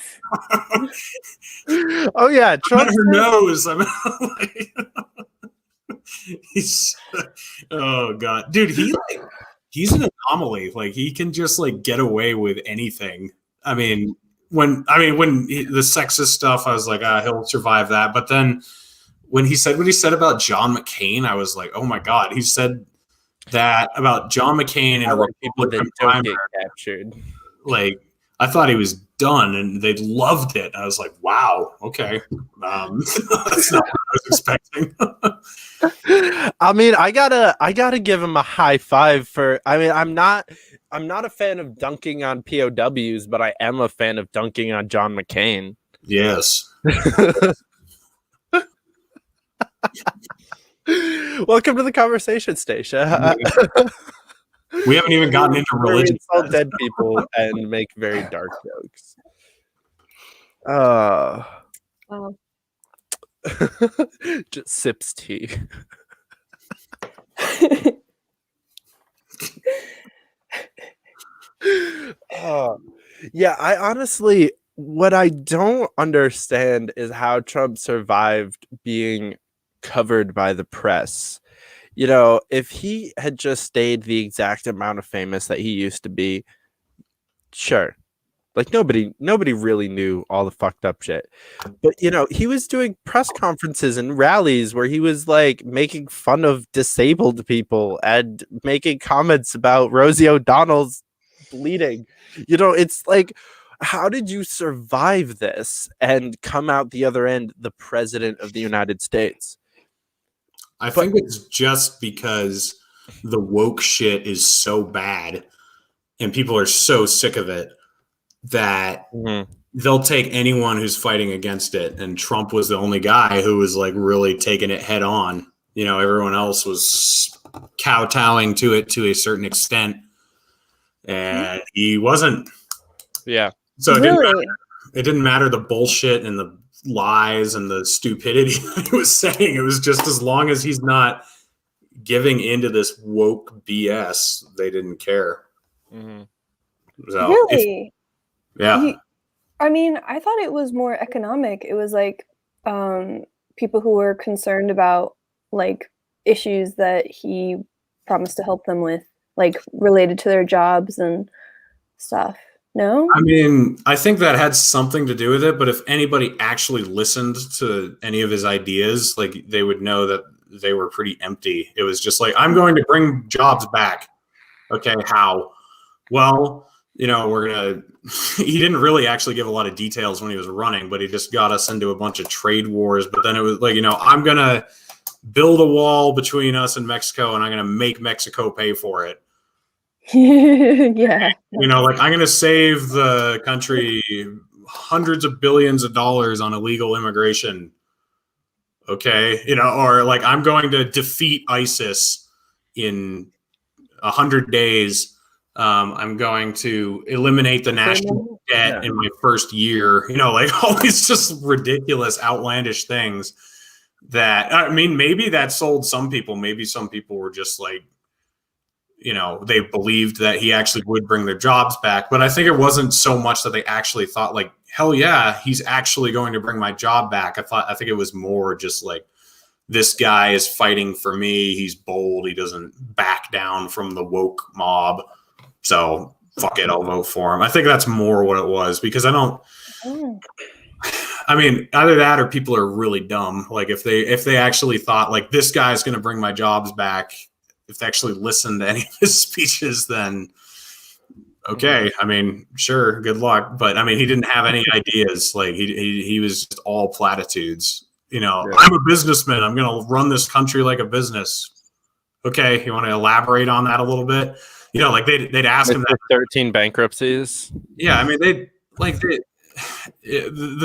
Oh yeah, Trump her nose. I mean, oh god, dude, he's an anomaly. Like, he can just like get away with anything. I mean, when the sexist stuff, I was like, he'll survive that. But then when he said what he said about John McCain, I was like, oh my god, he said that about John McCain and people that don't get captured. Like, I thought he was done, and they loved it. I was like, wow, okay. That's not what was expecting. I mean, I gotta give him a high five for. I mean, I'm not a fan of dunking on POWs, but I am a fan of dunking on John McCain. Yes. Welcome to the conversation, Stacia. We haven't even gotten into religion. We insult dead people and make very dark jokes. Wow. Just sips tea. Yeah, I honestly, what I don't understand is how Trump survived being covered by the press. You know, if he had just stayed the exact amount of famous that he used to be, sure. Like nobody really knew all the fucked up shit. But you know, he was doing press conferences and rallies where he was like making fun of disabled people and making comments about Rosie O'Donnell's bleeding. You know, it's like, how did you survive this and come out the other end the president of the United States? I think it's just because the woke shit is so bad and people are so sick of it that they'll take anyone who's fighting against it. And Trump was the only guy who was like really taking it head on. You know, everyone else was kowtowing to it to a certain extent. And he wasn't. Yeah. So it didn't matter the bullshit and the lies and the stupidity that he was saying. It was just as long as he's not giving into this woke BS, they didn't care. Mm-hmm. So really? Yeah. I mean, I thought it was more economic. It was like people who were concerned about like issues that he promised to help them with, like related to their jobs and stuff. No? I mean, I think that had something to do with it, but if anybody actually listened to any of his ideas, like they would know that they were pretty empty. It was just like, I'm going to bring jobs back. Okay, how? Well, you know, he didn't really actually give a lot of details when he was running, but he just got us into a bunch of trade wars. But then it was like, you know, I'm going to build a wall between us and Mexico and I'm going to make Mexico pay for it. Yeah. You know, like I'm going to save the country hundreds of billions of dollars on illegal immigration. Okay. You know, or like I'm going to defeat ISIS in 100 days. I'm going to eliminate the national debt in my first year. You know, like all these just ridiculous, outlandish things that, I mean, maybe that sold some people. Maybe some people were just like, you know, they believed that he actually would bring their jobs back. But I think it wasn't so much that they actually thought like, hell yeah, he's actually going to bring my job back. I think it was more just like, this guy is fighting for me. He's bold. He doesn't back down from the woke mob. So fuck it, I'll vote for him. I think that's more what it was because I mean, either that or people are really dumb. Like if they actually thought like this guy's going to bring my jobs back, if they actually listened to any of his speeches, then okay. I mean, sure, good luck. But I mean, he didn't have any ideas. Like he was just all platitudes. You know, yeah. I'm a businessman. I'm going to run this country like a business. Okay, you want to elaborate on that a little bit? You know, like they'd ask him that 13 bankruptcies. Yeah, I mean the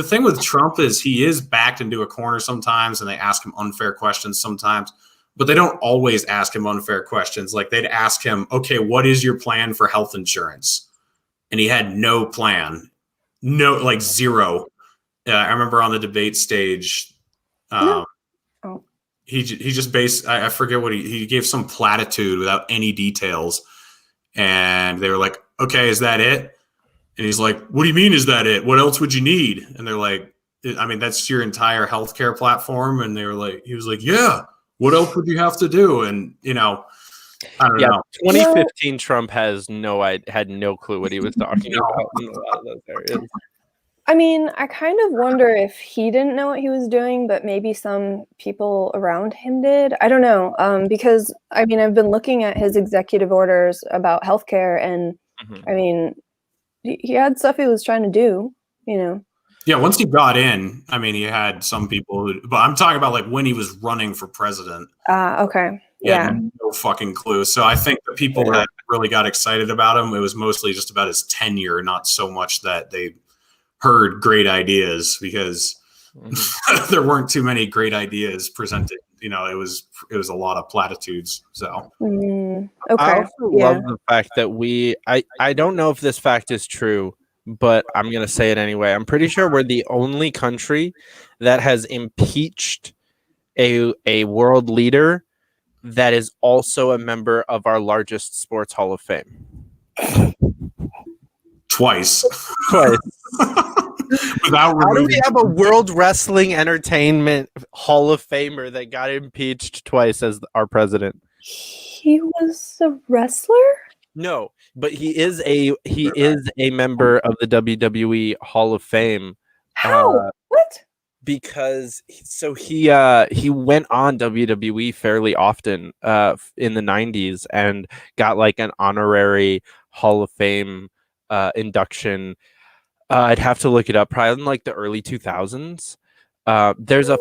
thing with Trump is he is backed into a corner sometimes, and they ask him unfair questions sometimes, but they don't always ask him unfair questions. Like they'd ask him, "Okay, what is your plan for health insurance?" And he had no plan, like zero. I remember on the debate stage, he just I forget what he gave some platitude without any details. And they were like, okay, is that it? And he's like, what do you mean, is that it? What else would you need? And they're like, I mean, that's your entire healthcare platform. And they were like, he was like, yeah, what else would you have to do? And, you know, I don't know. 2015 Trump had no clue what he was talking about in a lot of those areas. I mean, I kind of wonder if he didn't know what he was doing, but maybe some people around him did. I don't know. Because I mean, I've been looking at his executive orders about healthcare, and I mean, he had stuff he was trying to do, you know. Yeah, once he got in, I mean, he had some people who, but I'm talking about like when he was running for president. Okay. He had Yeah. no fucking clue. So I think the people that really got excited about him, it was mostly just about his tenure, not so much that they heard great ideas, because there weren't too many great ideas presented. You know, it was a lot of platitudes. So Okay. I also love the fact that I don't know if this fact is true, but I'm going to say it anyway. I'm pretty sure we're the only country that has impeached a world leader that is also a member of our largest sports Hall of Fame. twice. How do we have a World Wrestling Entertainment Hall of Famer that got impeached twice as our president? He was a wrestler? No, but he is a member of the WWE Hall of Fame. How? What? Because he went on WWE fairly often in the 90s and got like an honorary Hall of Fame induction. I'd have to look it up, probably in like the early 2000s. There's a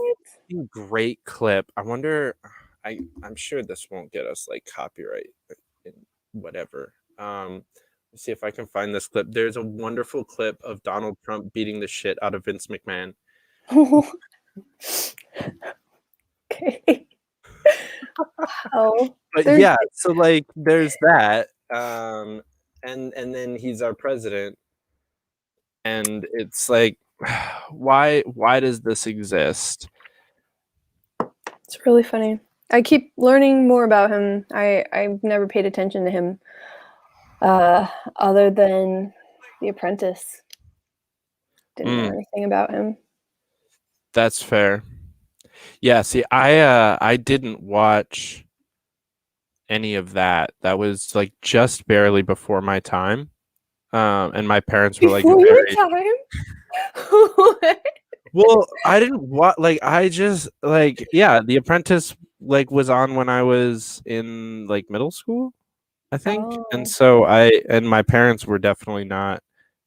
great clip. I wonder, I'm sure this won't get us like copyright whatever. Let's see if I can find this clip. There's a wonderful clip of Donald Trump beating the shit out of Vince McMahon. Okay. Wow. But yeah, so like there's that. And then he's our president. And it's like, why does this exist? It's really funny. I keep learning more about him. I've never paid attention to him other than The Apprentice. Didn't know anything about him. That's fair. Yeah, see, I didn't watch any of that. That was like just barely before my time. And my parents were like, before your time? Well, I didn't watch, like, I just like, yeah, The Apprentice like was on when I was in like middle school, I think. And so my parents were definitely not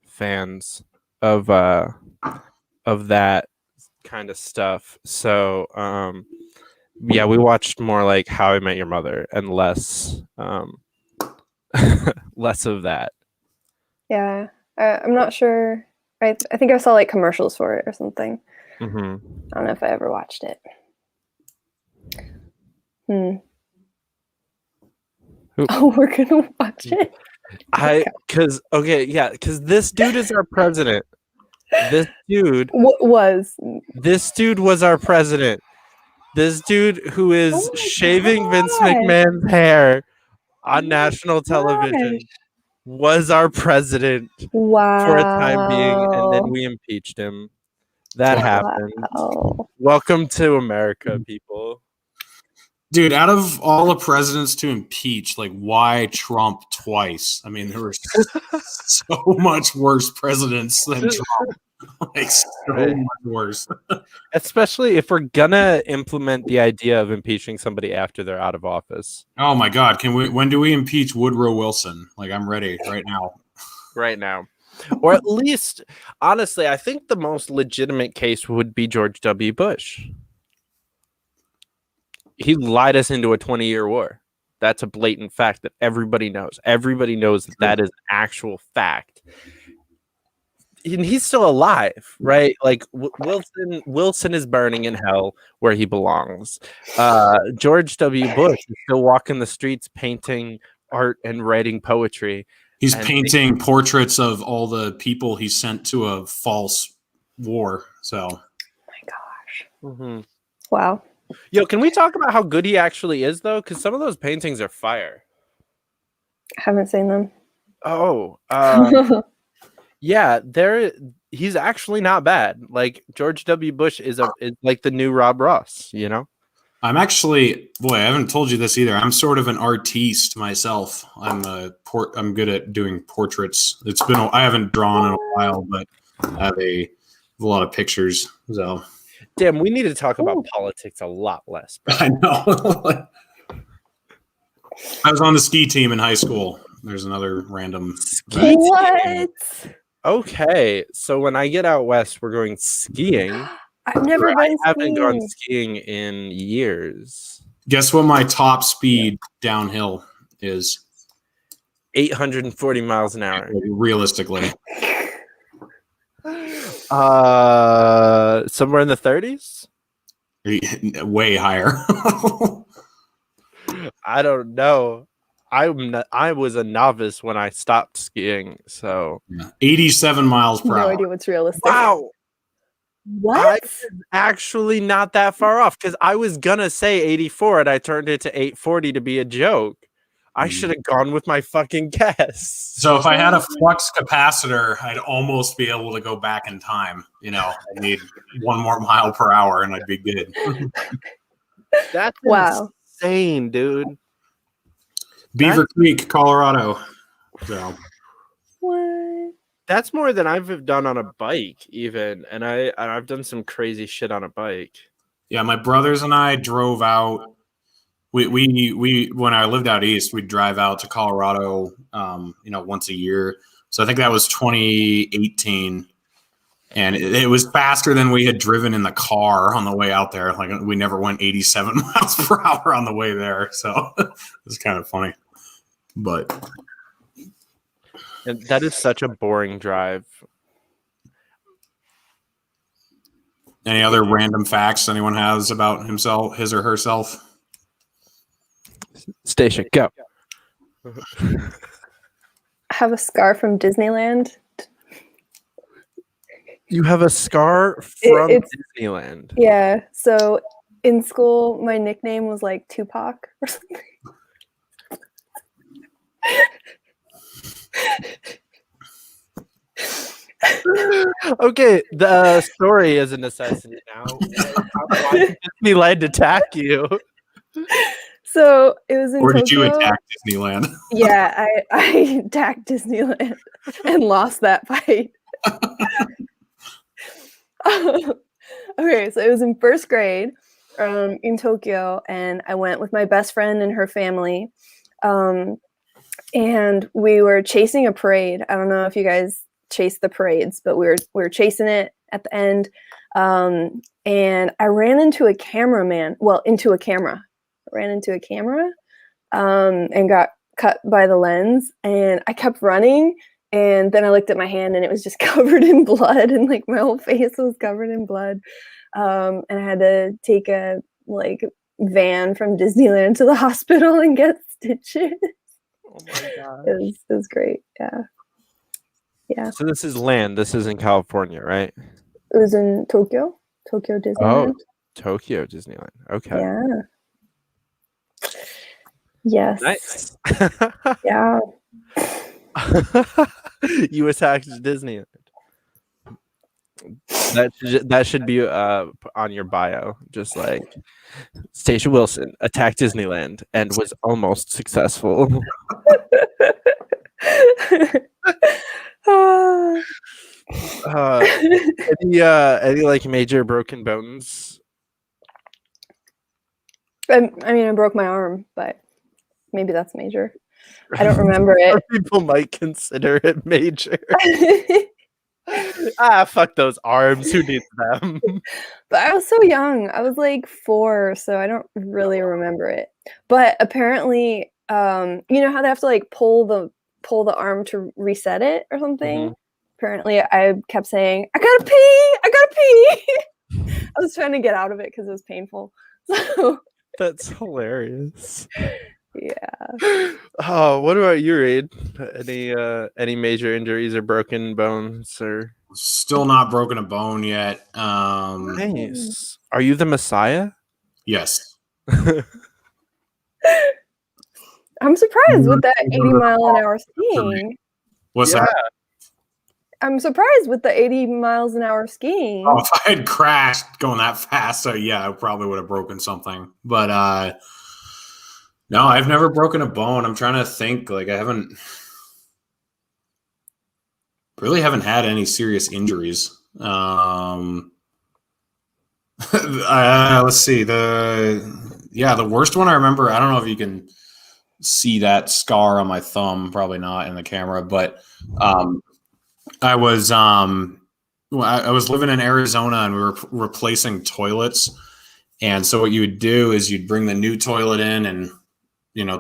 fans of that kind of stuff. So yeah, we watched more like How I Met Your Mother and less less of that. Yeah, I'm not sure. I think I saw like commercials for it or something. I don't know if I ever watched it. Oh, we're gonna watch it. Because this dude is our president. This dude This dude was our president. This dude who is shaving Vince McMahon's hair on national television was our president for a time being, and then we impeached him. That happened. Welcome to America, people. Dude, out of all the presidents to impeach, like, why Trump twice? I mean, there were so much worse presidents than Trump. Like, so much worse. Especially if we're gonna implement the idea of impeaching somebody after they're out of office. Oh my God! When do we impeach Woodrow Wilson? Like, I'm ready right now. Right now, or at least, honestly, I think the most legitimate case would be George W. Bush. He lied us into a 20-year war. That's a blatant fact that everybody knows. Everybody knows that is an actual fact. And he's still alive, right? Like Wilson is burning in hell where he belongs. George W. Bush is still walking the streets painting art and writing poetry. He's painting portraits of all the people he sent to a false war. So, oh my gosh. Wow. Yo, can we talk about how good he actually is, though? Because some of those paintings are fire. I haven't seen them. Oh, yeah, he's actually not bad. Like George W. Bush is like the new Rob Ross, you know? I'm actually, boy, I haven't told you this either. I'm sort of an artiste myself. I'm good at doing portraits. I haven't drawn in a while, but I have a lot of pictures. So, damn, we need to talk about politics a lot less. Bro. I know. I was on the ski team in high school. There's another random. What? Okay, so when I get out west, we're going skiing. I've never I been haven't gone skiing. skiing in years. Guess what my top speed downhill is? 840 miles an hour. Realistically. Somewhere in the 30s? Way higher. I don't know. I was a novice when I stopped skiing, so 87 miles per No hour. idea what's realistic. wow. What? Actually not that far off because I was gonna say 84 and I turned it to 840 to be a joke. I should have gone with my fucking guess. So if I had a flux capacitor, I'd almost be able to go back in time. You know, I need 1 more mile per hour and I'd be good. That's Wow. insane, dude. Beaver Creek, Colorado. So What? That's more than I've done on a bike, even, and I've done some crazy shit on a bike. yeah, my brothers and I drove out. We when I lived out east, we'd drive out to Colorado, once a year. So I think that was 2018, and it was faster than we had driven in the car on the way out there. Like we never went 87 miles per hour on the way there, so it's kind of funny. But And that is such a boring drive. any other random facts anyone has about himself, his or herself? Stacia, go. I have a scar from Disneyland. You have a scar from It's- Disneyland. Yeah. So in school, my nickname was like Tupac or something. Okay, the story is a necessity now. Why did Disneyland attack you? So it was in Or did you Tokyo. attack Disneyland? Yeah, I attacked Disneyland and lost that fight. Okay, so it was in first grade in Tokyo, and I went with my best friend and her family. And we were chasing a parade. I don't know if you guys chase the parades, but we were chasing it at the end. And I ran into a cameraman. Well, into a camera. I ran into a camera and got cut by the lens. And I kept running. And then I looked at my hand and it was just covered in blood, and like my whole face was covered in blood. And I had to take a van from Disneyland to the hospital and get stitches. Oh my god. It was great. Yeah. Yeah. So this is land. This is in California, right? It was in Tokyo Disneyland. Tokyo Disneyland. Okay. Yeah. Yes. Nice. Yeah. You attacked Disneyland. That should be on your bio, just like Stacia Wilson attacked Disneyland and was almost successful. Any like major broken bones? I mean, I broke my arm, but maybe that's major. I don't remember it. People might consider it major. Fuck those arms. Who needs them? But I was so young. I was like 4, so I don't really remember it. But apparently, you know how they have to like pull the arm to reset it or something? Mhm. Apparently, I kept saying, "I gotta pee! I gotta pee!" I was trying to get out of it because it was painful. So That's hilarious. yeah. Oh, what about you, Reed? Any major injuries or broken bones or? Still not broken a bone yet. Nice. Are you the Messiah? Yes. I'm surprised with that 80-mile-an-hour skiing. What's Yeah. that? I'm surprised with the 80 miles an hour skiing. Oh, if I had crashed going that fast, yeah, I probably would have broken something. But no, I've never broken a bone. I'm trying to think. Like I really haven't had any serious injuries. Let's see. The worst one I remember, I don't know if you can see that scar on my thumb, probably not in the camera, but I was I was living in Arizona and we were replacing toilets. And so what you would do is you'd bring the new toilet in and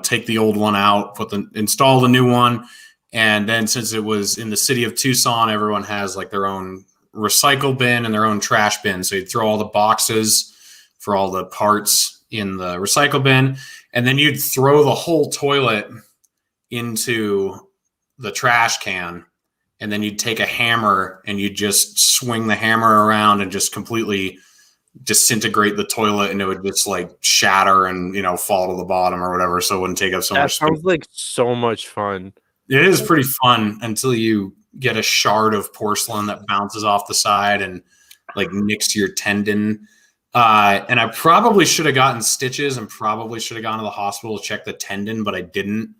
take the old one out, install the new one. And then since it was in the city of Tucson, everyone has like their own recycle bin and their own trash bin. So you'd throw all the boxes for all the parts in the recycle bin, and then you'd throw the whole toilet into the trash can. And then you'd take a hammer and you'd just swing the hammer around and just completely disintegrate the toilet, and it would just like shatter and fall to the bottom or whatever, so it wouldn't take up so much space. That sounds like so much fun. It is pretty fun until you get a shard of porcelain that bounces off the side and like nicks to your tendon. And I probably should have gotten stitches and probably should have gone to the hospital to check the tendon, but I didn't.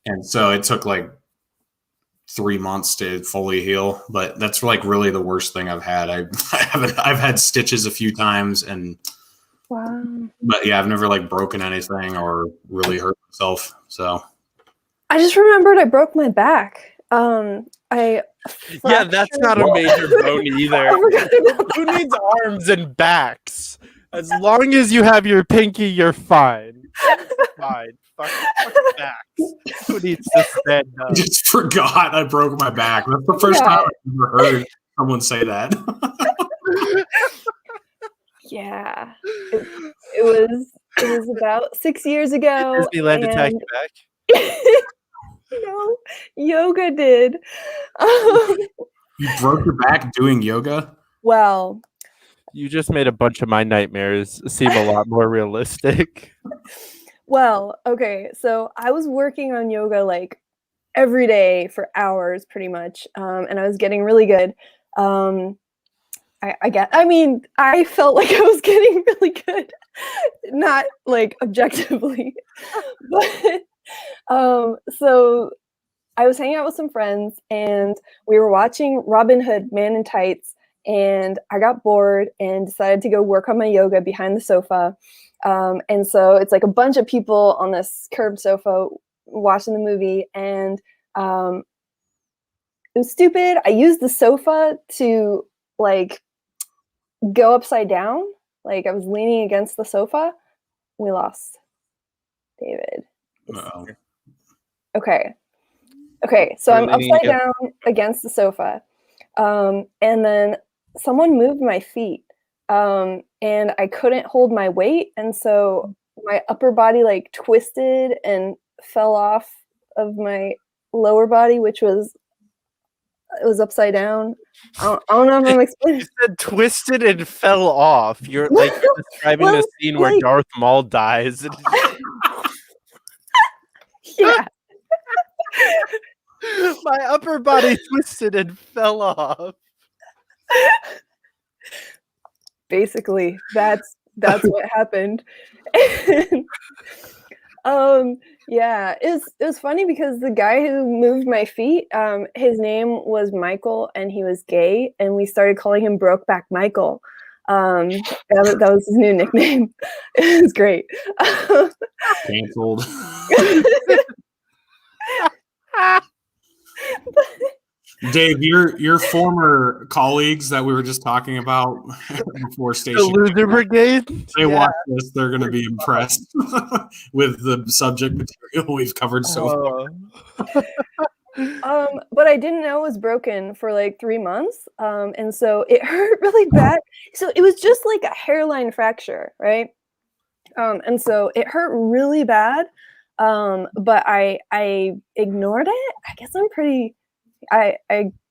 And so it took like 3 months to fully heal, but that's like really the worst thing I've had. I've had stitches a few times, and wow. But yeah, I've never like broken anything or really hurt myself. So I just remembered I broke my back. Yeah, that's not a major bone either. Who needs arms and backs? As long as you have your pinky, you're fine. Fine. Fuck backs. Who needs to stand up? I just forgot I broke my back. That's the first time I've ever heard someone say that. Yeah. It was about 6 years ago. Disneyland attacked your back? No, yoga did. You broke your back doing yoga? Well, you just made a bunch of my nightmares seem a lot more realistic. Well, okay, so I was working on yoga like every day for hours pretty much, and I was getting really good. I felt like I was getting really good, not like objectively, but so I was hanging out with some friends and we were watching Robin Hood Man in Tights, and I got bored and decided to go work on my yoga behind the sofa. And so it's like a bunch of people on this curved sofa watching the movie, and it was stupid. I used the sofa to like go upside down. Like I was leaning against the sofa. We lost David. Uh-oh. Okay. So I'm upside down against the sofa. And then someone moved my feet. And I couldn't hold my weight. And so my upper body like twisted and fell off of my lower body, which was upside down. I don't know if I'm explaining. You said twisted and fell off. You're like describing a scene where Darth Maul dies. Yeah. My upper body twisted and fell off. Basically, that's what happened. Yeah, it was funny because the guy who moved my feet, his name was Michael, and he was gay, and we started calling him Brokeback Michael. That was his new nickname. It was great. Canceled. Dave, your former colleagues that we were just talking about before Stacia, the Loser Brigade, they watch this, they're going to be impressed with the subject material we've covered so far. But I didn't know it was broken for like 3 months, and so it hurt really bad. So it was just like a hairline fracture, right? And so it hurt really bad, but I ignored it. I guess I'm pretty.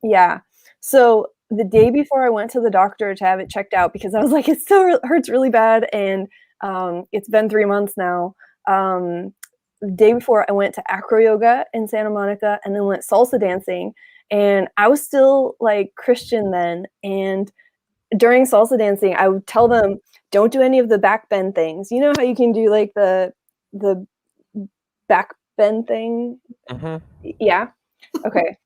Yeah. So the day before I went to the doctor to have it checked out, because I was like, it still hurts really bad, and it's been 3 months now. The day before I went to acro yoga in Santa Monica, and then went salsa dancing, and I was still like Christian then. And during salsa dancing, I would tell them, don't do any of the back bend things. You know how you can do like the back bend thing? Mm-hmm. Yeah. Okay.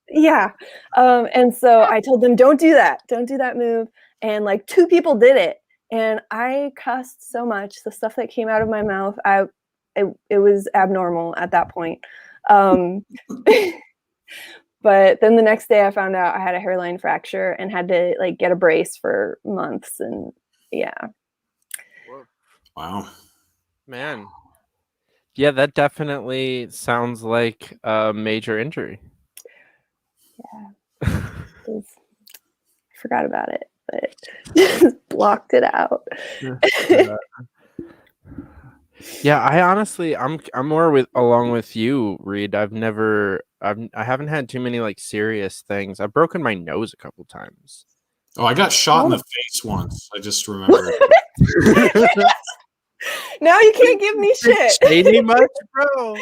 Yeah. And so I told them, don't do that move. And like 2 people did it, and I cussed so much. The stuff that came out of my mouth, it was abnormal at that point. But then the next day I found out I had a hairline fracture and had to like get a brace for months. And yeah. Wow. Man. Yeah, that definitely sounds like a major injury. Yeah. I forgot about it, but just blocked it out. Yeah, I honestly, I'm more along with you, Reed. I haven't had too many like serious things. I've broken my nose a couple times. Oh, I got shot in the face once. I just remembered. Now you can't give me shit. Shade me much, bro.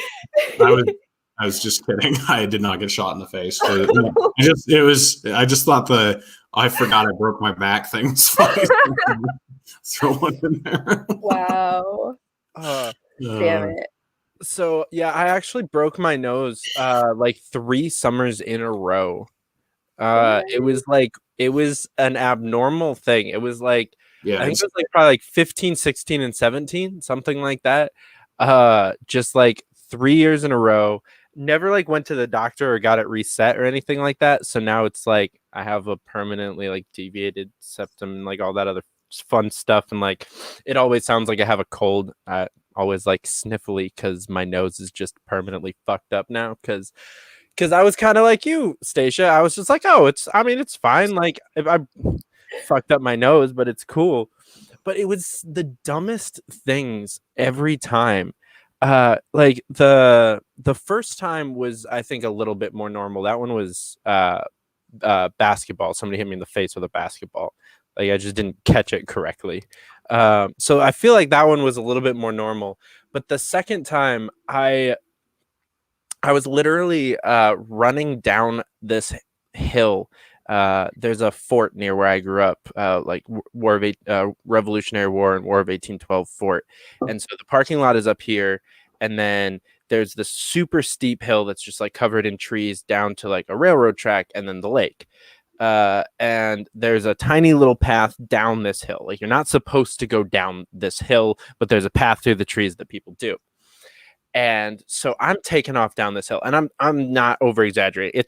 I was just kidding. I did not get shot in the face. I just thought I forgot I broke my back thing was funny. Throw one in there. Wow. Damn it. So yeah, I actually broke my nose like 3 summers in a row. It was an abnormal thing. It was like, Yeah, I think it was like probably like 15, 16, and 17, something like that. Just like 3 years in a row. Never like went to the doctor or got it reset or anything like that. So now it's like I have a permanently like deviated septum and like all that other fun stuff. And like it always sounds like I have a cold. Always like sniffly because my nose is just permanently fucked up now. Because I was kind of like you, Stacia. I was just like, oh, it's fine. Like if I fucked up my nose, but it's cool. But it was the dumbest things every time. Like the first time was, I think, a little bit more normal. That one was basketball. Somebody hit me in the face with a basketball. Like I just didn't catch it correctly. So I feel like that one was a little bit more normal. But the second time, I was literally running down this hill. There's a fort near where I grew up, like Revolutionary War and War of 1812 fort. And so the parking lot is up here, and then there's this super steep hill that's just like covered in trees down to like a railroad track, and then the lake. And there's a tiny little path down this hill. Like you're not supposed to go down this hill, but there's a path through the trees that people do. And so I'm taking off down this hill, and I'm not over exaggerating.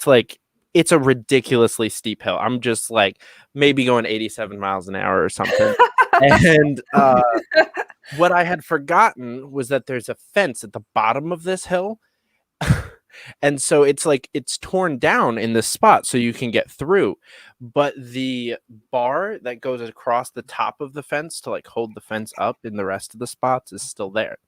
It's a ridiculously steep hill. I'm just like maybe going 87 miles an hour or something. And what I had forgotten was that there's a fence at the bottom of this hill. And so it's torn down in this spot so you can get through. But the bar that goes across the top of the fence to like hold the fence up in the rest of the spots is still there.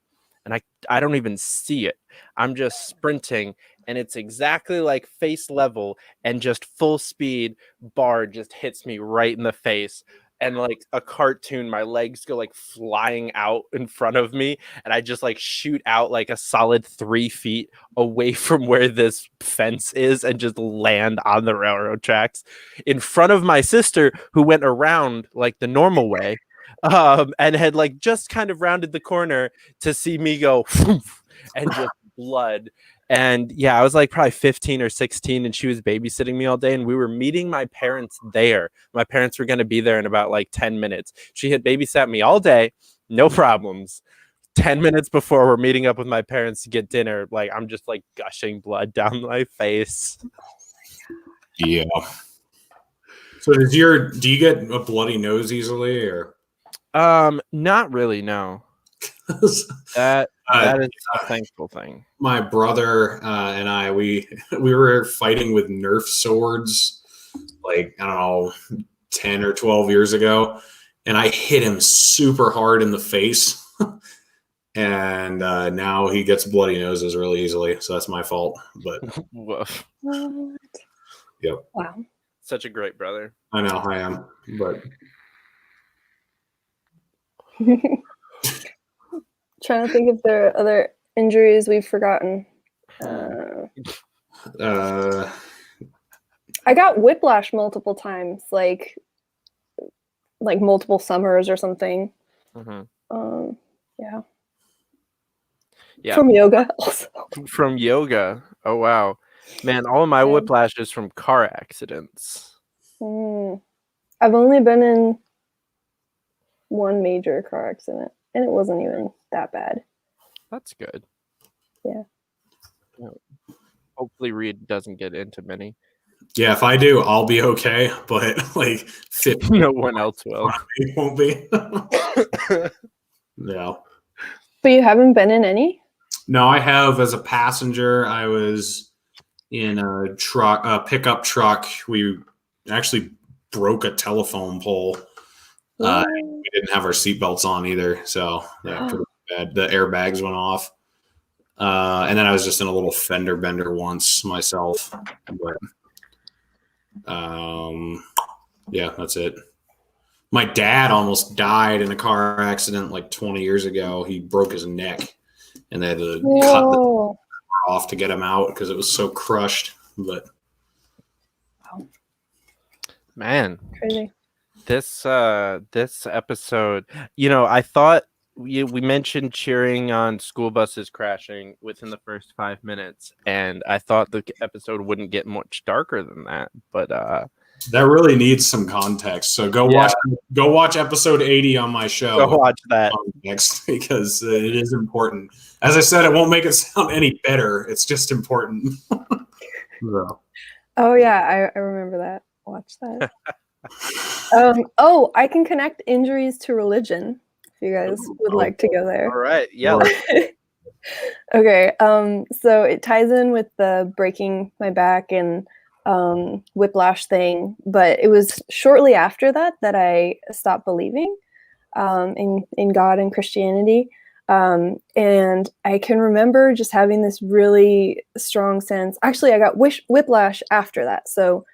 And I don't even see it. I'm just sprinting, and it's exactly like face level, and just full speed bar just hits me right in the face. And like a cartoon, my legs go like flying out in front of me, and I just like shoot out like a solid 3 feet away from where this fence is and just land on the railroad tracks in front of my sister, who went around like the normal way. And had like just kind of rounded the corner to see me go and just blood. And yeah, I was like probably 15 or 16, and she was babysitting me all day, and we were meeting my parents there. My parents were going to be there in about like 10 minutes. She had babysat me all day, no problems. 10 minutes before we're meeting up with my parents to get dinner, like I'm just like gushing blood down my face. Yeah. So do you get a bloody nose easily, or? Not really, no. That is a thankful thing. My brother and I, we were fighting with Nerf swords, like, I don't know, 10 or 12 years ago, and I hit him super hard in the face. And now he gets bloody noses really easily, so that's my fault. But Woof. What? Yep. Wow. Such a great brother. I know I am, but Trying to think if there are other injuries we've forgotten. I got whiplash multiple times, like multiple summers or something. Mm-hmm. Yeah. Yeah. From yoga also. From yoga. Oh wow. Man, all of my whiplash is from car accidents. I've only been in one major car accident, and it wasn't even that bad. That's good. Yeah. Hopefully Reed doesn't get into many. Yeah, if I do, I'll be okay. But like, 50 No one else will. won't be. No. But you haven't been in any? No, I have as a passenger. I was in a truck, a pickup truck. We actually broke a telephone pole. We didn't have our seatbelts on either, so yeah, pretty bad. The airbags went off, and then I was just in a little fender bender once myself. But yeah, that's it. My dad almost died in a car accident like 20 years ago. He broke his neck, and they had to cut the car off to get him out because it was so crushed. But man, crazy. This episode, I thought we mentioned cheering on school buses crashing within the first 5 minutes, and I thought the episode wouldn't get much darker than that. But that really needs some context. So go watch episode 80 on my show. Go watch that next because it is important. As I said, it won't make it sound any better. It's just important. Oh yeah, I remember that. Watch that. I can connect injuries to religion. If you guys would like to go there. All right. Yeah. Okay. So it ties in with the breaking my back and whiplash thing, but it was shortly after that I stopped believing in God and Christianity. And I can remember just having this really strong sense. Actually, I got whiplash after that. So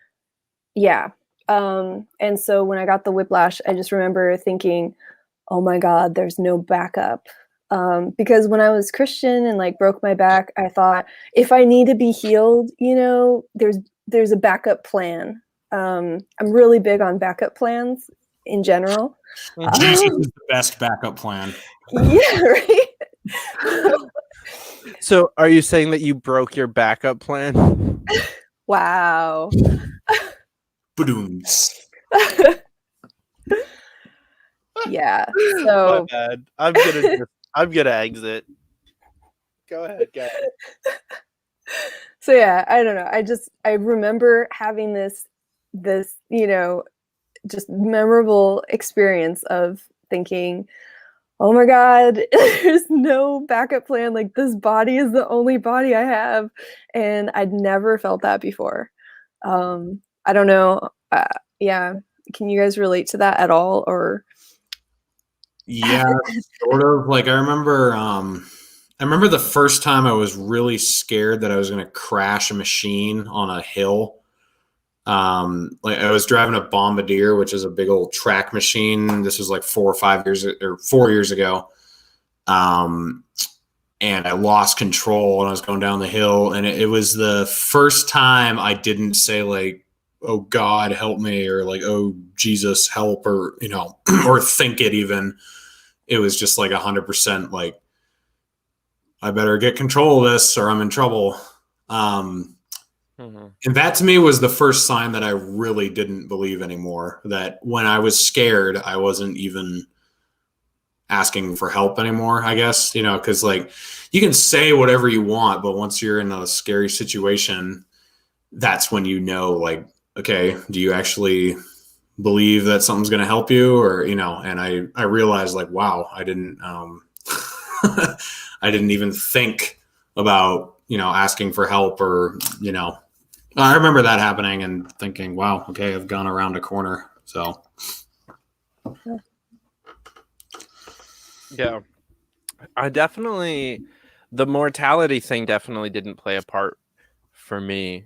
yeah. And so when I got the whiplash, I just remember thinking, oh my God, there's no backup. Because when I was Christian and like broke my back, I thought if I need to be healed, there's a backup plan. I'm really big on backup plans in general. Jesus is the best backup plan. Yeah, right. So are you saying that you broke your backup plan? Wow. Yeah. So my bad. I'm gonna exit. Go ahead, guys. So yeah, I don't know. I remember having this just memorable experience of thinking, oh my God, there's no backup plan. Like this body is the only body I have. And I'd never felt that before. I don't know. Yeah. Can you guys relate to that at all? Or yeah, sort of. Like I remember the first time I was really scared that I was going to crash a machine on a hill. Like I was driving a Bombardier, which is a big old track machine. This was like 4 years ago. And I lost control and I was going down the hill. And it was the first time I didn't say like, oh God, help me, or like, oh Jesus, help, or, or think it even. It was just like 100% like, I better get control of this or I'm in trouble. And that to me was the first sign that I really didn't believe anymore. That when I was scared, I wasn't even asking for help anymore, I guess, because like you can say whatever you want, but once you're in a scary situation, that's when like, okay, do you actually believe that something's going to help you? Or, and I realized like, wow, I didn't, I didn't even think about, asking for help or, I remember that happening and thinking, wow, okay, I've gone around a corner. So. Yeah. The mortality thing definitely didn't play a part for me,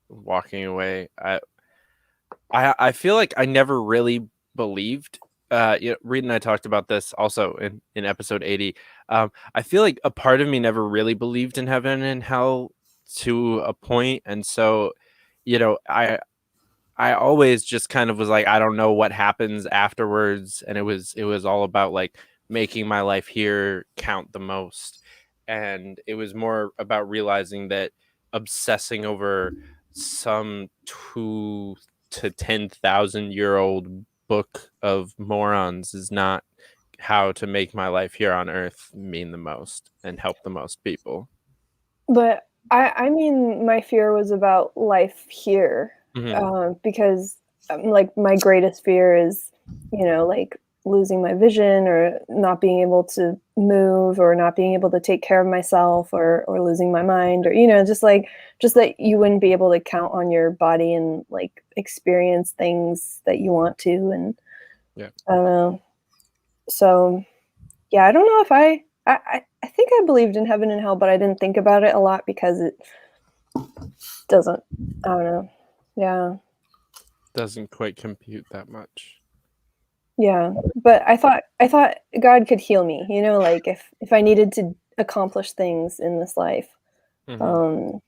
walking away. I feel like I never really believed, Reed and I talked about this also in episode 80. I feel like a part of me never really believed in heaven and hell to a point. And so, I always just kind of was like, I don't know what happens afterwards. And it was all about like making my life here count the most. And it was more about realizing that obsessing over some 2 to 10,000 year old book of morons is not how to make my life here on earth mean the most and help the most people. But I mean, my fear was about life here, because like my greatest fear is, like losing my vision or not being able to move or not being able to take care of myself or losing my mind or just that you wouldn't be able to count on your body and like experience things that you want to, and Yeah. I don't know. So yeah, I don't know if I think I believed in heaven and hell, but I didn't think about it a lot because it doesn't, I don't know. Yeah. Doesn't quite compute that much. Yeah. But I thought God could heal me, like if I needed to accomplish things in this life. Yeah.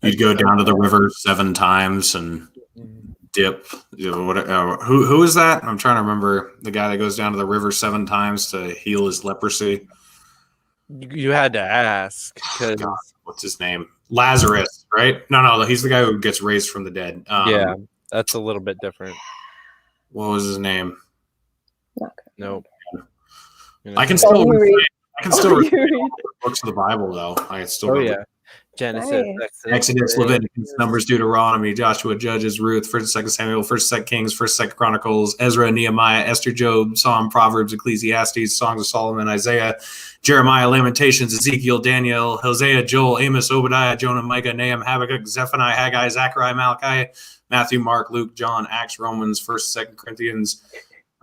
You'd go down to the river 7 times and dip. Who is that? I'm trying to remember the guy that goes down to the river 7 times to heal his leprosy. You had to ask because what's his name? Lazarus, right? No, he's the guy who gets raised from the dead. Yeah, that's a little bit different. What was his name? Nope. I can still read books of the Bible though. I still remember. Genesis, Exodus, Leviticus, Numbers, Deuteronomy, Joshua, Judges, Ruth, 1st and 2nd Samuel, 1st and 2nd Kings, 1st and 2nd Chronicles, Ezra, Nehemiah, Esther, Job, Psalm, Proverbs, Ecclesiastes, Songs of Solomon, Isaiah, Jeremiah, Lamentations, Ezekiel, Daniel, Hosea, Joel, Amos, Obadiah, Jonah, Micah, Nahum, Habakkuk, Zephaniah, Haggai, Zechariah, Malachi, Matthew, Mark, Luke, John, Acts, Romans, 1st, 2nd Corinthians,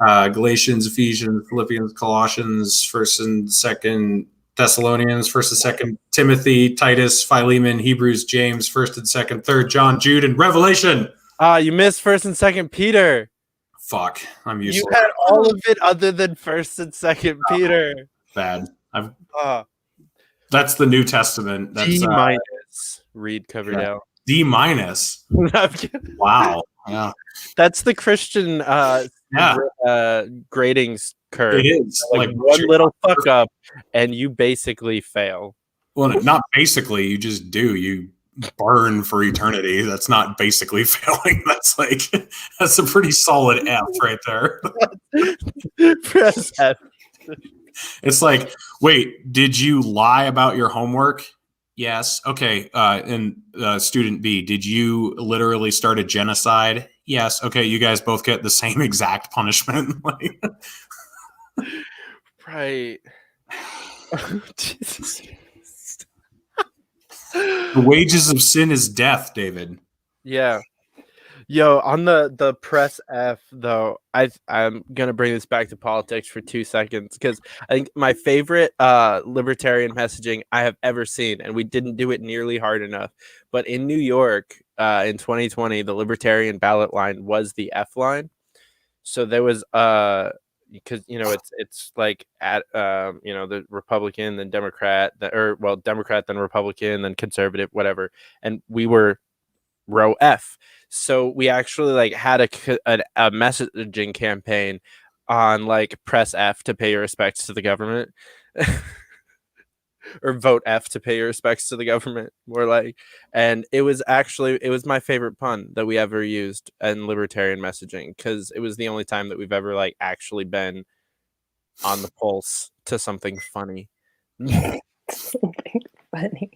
Galatians, Ephesians, Philippians, Colossians, 1st and 2nd Thessalonians, 1st and 2nd Timothy, Titus, Philemon, Hebrews, James, 1st and 2nd, 3rd John, Jude, and Revelation. You missed 1st and 2nd Peter. Fuck, I'm useless. You had all of it other than 1st and 2nd Peter. Bad. That's the New Testament. That's D minus. Reed Coverdale. D minus. Wow. Yeah. That's the Christian gradings curve. It is like one little fuck up, and you basically fail. Well, not basically. You just do. You burn for eternity. That's not basically failing. That's a pretty solid F right there. Press F. It's like, wait, did you lie about your homework? Yes. Okay. And student B, did you literally start a genocide? Yes. Okay. You guys both get the same exact punishment. Right. Jesus. The wages of sin is death, David. Yeah. Yo, on the press F though, I'm gonna bring this back to politics for 2 seconds because I think my favorite libertarian messaging I have ever seen, and we didn't do it nearly hard enough. But in New York, in 2020, the libertarian ballot line was the F line. So there was because it's like at the Republican, then Democrat, Democrat, then Republican, then conservative, whatever, and we were row F. So we actually had a messaging campaign on press F to pay your respects to the government, or vote F to pay your respects to the government, and it was my favorite pun that we ever used in libertarian messaging because it was the only time that we've ever actually been on the pulse to something funny. Something funny.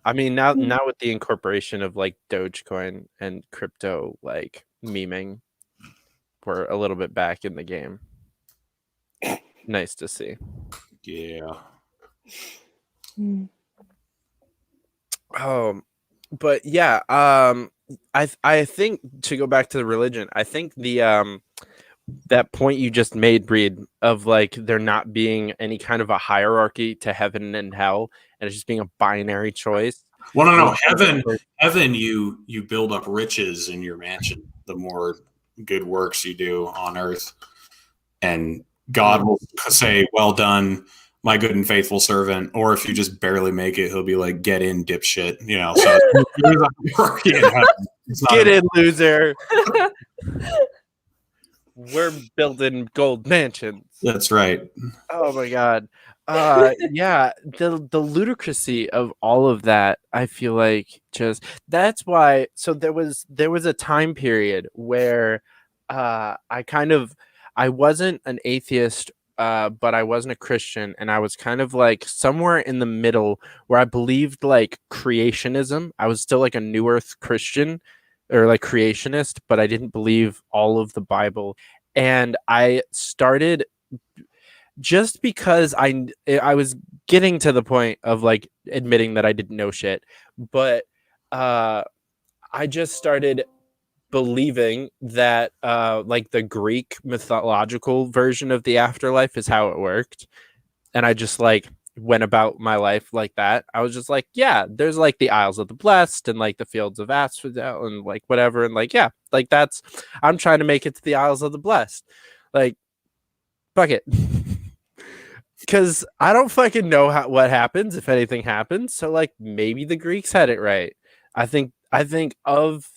I mean, now with the incorporation of Dogecoin and crypto memeing, we're a little bit back in the game. Nice to see. Yeah. But yeah, I think to go back to the religion, I think the that point you just made, Reed, of there not being any kind of a hierarchy to heaven and hell, and it's just being a binary choice. Well, no, heaven, you build up riches in your mansion. The more good works you do on earth, and God will say, "Well done, my good and faithful servant." Or if you just barely make it, he'll be like, "Get in, dipshit." So get in, loser. We're building gold mansions. That's right. Oh my god. Yeah, the ludicrousy of all of that, I feel that's why. So there was a time period where I wasn't an atheist but I wasn't a Christian, and I was kind of like somewhere in the middle where I believed like creationism. I was still like a New Earth Christian or like creationist, but I didn't believe all of the Bible. And I started just because I was getting to the point of like admitting that I didn't know shit, but I just started believing that like the Greek mythological version of the afterlife is how it worked, and I just like went about my life like that. I was just like, yeah, there's like the Isles of the Blessed and like the Fields of Asphodel and like whatever, and like yeah, like that's I'm trying to make it to the Isles of the Blessed, like fuck it. Because I don't fucking know what happens if anything happens. So like maybe the Greeks had it right. I think of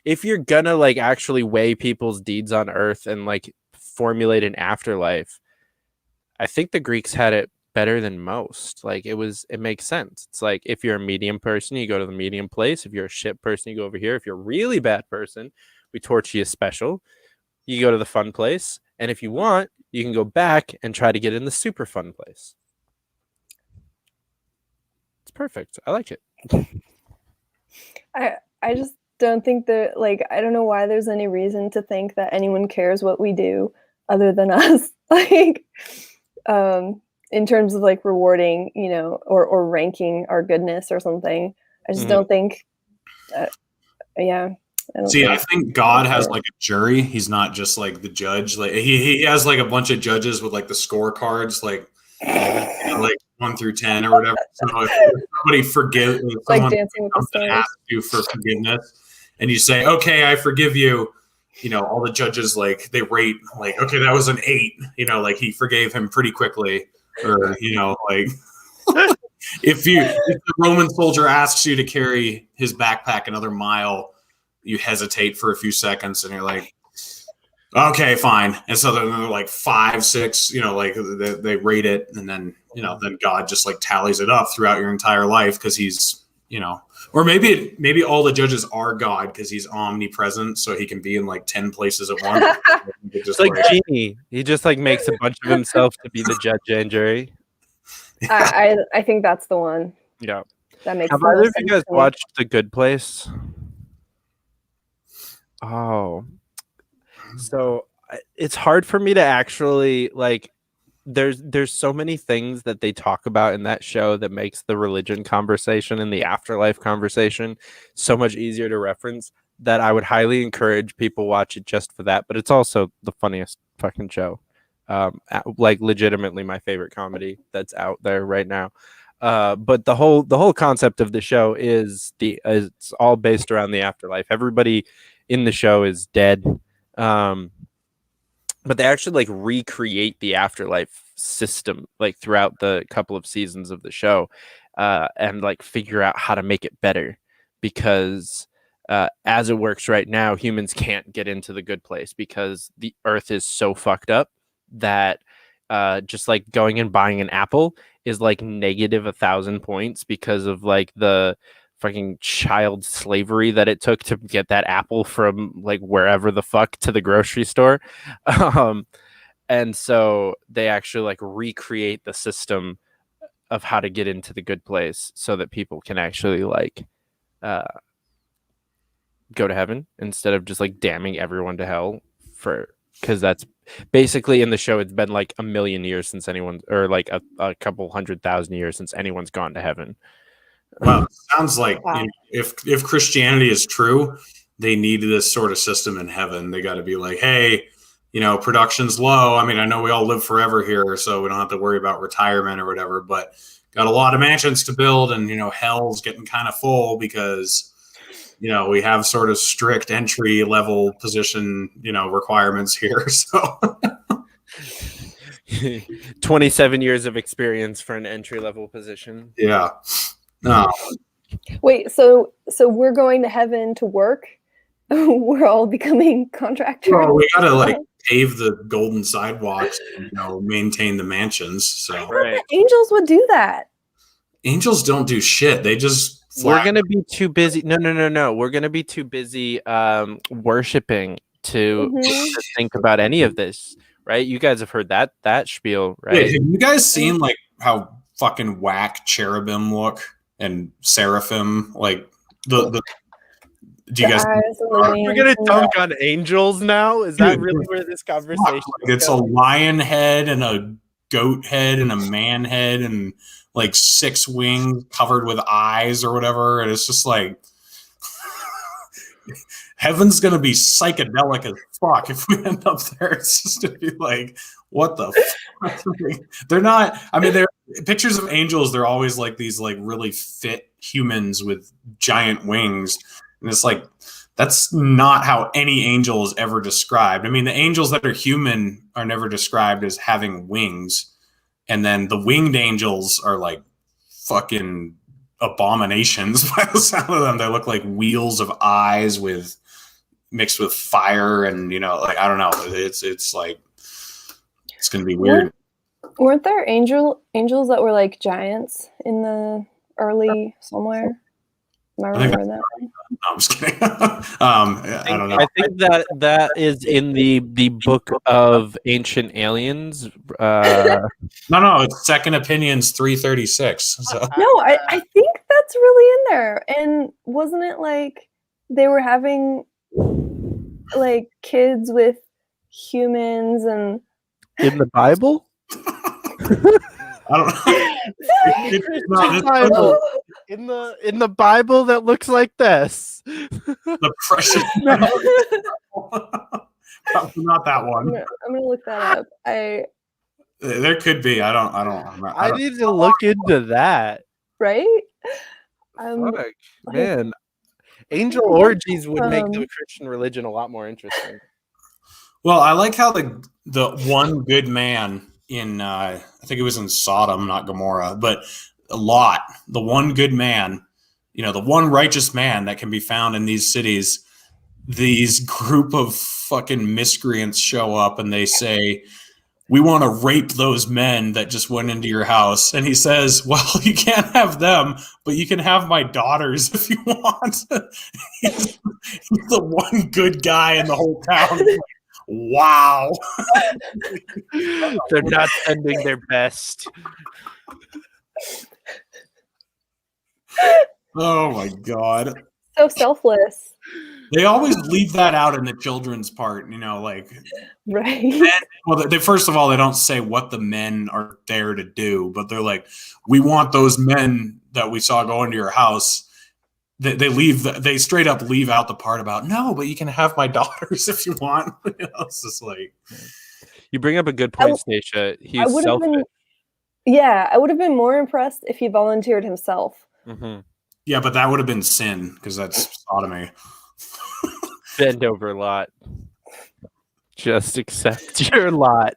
if you're gonna like actually weigh people's deeds on Earth and like formulate an afterlife, I think the Greeks had it better than most. Like it makes sense. It's like if you're a medium person, you go to the medium place. If you're a shit person, you go over here. If you're a really bad person, we torture you special. You go to the fun place. And if you want, you can go back and try to get in the super fun place. It's perfect. I like it. I just don't think that, like, I don't know why there's any reason to think that anyone cares what we do other than us. Like, in terms of like rewarding, you know, or ranking our goodness or something. I just don't think, yeah. I think God has like a jury. He's not just like the judge. Like he has like a bunch of judges with like the scorecards, like you know, like 1 through 10 or whatever. So if somebody forgives, like someone Dancing with the Stars, asks you for forgiveness, and you say, "Okay, I forgive you." You know, all the judges like they rate like, "Okay, that was an 8." You know, like he forgave him pretty quickly, or you know, like. If the Roman soldier asks you to carry his backpack another mile, you hesitate for a few seconds and you're like, okay, fine. And so then they're like 5, 6, you know, like they rate it. And then, you know, then God just like tallies it up throughout your entire life because he's, you know, or maybe all the judges are God because he's omnipresent. So he can be in like 10 places at once. Just like Genie. He just like makes a bunch of himself to be the judge and jury. I think that's the one. Yeah. That makes Have either of you guys watched The Good Place? Oh, so it's hard for me to actually like. There's so many things that they talk about in that show that makes the religion conversation and the afterlife conversation so much easier to reference that I would highly encourage people watch it just for that. But it's also the funniest fucking show. Like legitimately my favorite comedy that's out there right now. But the whole concept of the show is it's all based around the afterlife. Everybody in the show is dead. But they actually like recreate the afterlife system like throughout the couple of seasons of the show, and like figure out how to make it better because as it works right now, humans can't get into the good place because the earth is so fucked up that just like going and buying an apple is like negative 1,000 points because of like the fucking child slavery that it took to get that apple from like wherever the fuck to the grocery store. And so they actually like recreate the system of how to get into the good place so that people can actually like go to heaven instead of just like damning everyone to hell because that's basically in the show. It's been like 1,000,000 years since anyone, or like a couple 100,000 years since anyone's gone to heaven. Wow, sounds like you know, if Christianity is true, they need this sort of system in heaven. They got to be like, hey, you know, production's low. I mean, I know we all live forever here, so we don't have to worry about retirement or whatever. But got a lot of mansions to build, and you know, hell's getting kind of full because you know we have sort of strict entry level position, you know, requirements here. So. 27 years of experience for an entry level position. Yeah. No. Wait, so we're going to heaven to work? We're all becoming contractors? Well, we gotta like pave the golden sidewalks and, you know, maintain the mansions. So right. Angels would do that. Angels don't do shit. They just We're gonna be too busy. No. We're gonna be too busy worshiping to think about any of this. right? You guys have heard that spiel, Yeah, right? have you guys seen like how fucking whack cherubim look and seraphim? Like the do you The guys? eyes and the wings. We're gonna and dunk on angels now. Is that really where this conversation? Like, it's a lion head and a goat head and a man head and like 6 wings covered with eyes or whatever, and it's just like heaven's gonna be psychedelic as fuck if we end up there. It's just gonna be like, what the fuck? They're not. I mean, they're pictures of angels. They're always like these like really fit humans with giant wings, and it's like that's not how any angel is ever described. I mean, the angels that are human are never described as having wings, and then the winged angels are like fucking abominations by the sound of them. They look like wheels of eyes with mixed with fire, and like I don't know. It's like it's gonna be weird. Weren't there angels that were like giants in the early somewhere? Am I remembering that? No, I'm just kidding. I don't know. I think that is in the book of Ancient Aliens. No, it's Second Opinions 336. So. No, I think that's really in there. And wasn't it like they were having like kids with humans and In the Bible? I don't know. Bible. In the Bible that looks like this. The precious. Probably not that one. I'm gonna look that up. There could be. I don't. I need to look into that. Right? Fuck, man. Angel orgies would make the Christian religion a lot more interesting. Well, I like how the one good man in I think it was in Sodom, not Gomorrah, but Lot, the one good man, the one righteous man that can be found in these cities, these group of fucking miscreants show up and they say, we want to rape those men that just went into your house. And he says, well, you can't have them, but you can have my daughters if you want. he's the one good guy in the whole town. Wow. They're not sending their best. Oh my God. So selfless. They always leave that out in the children's part, like right. Men, well, first of all, they don't say what the men are there to do, but they're like, we want those men that we saw go into your house. They straight up leave out the part about no, but you can have my daughters if you want. It's just like you bring up a good point, Stacia. He's selfish. I would have been more impressed if he volunteered himself. Mm-hmm. Yeah, but that would have been sin because that's sodomy. Bend over, Lot. Just accept your lot.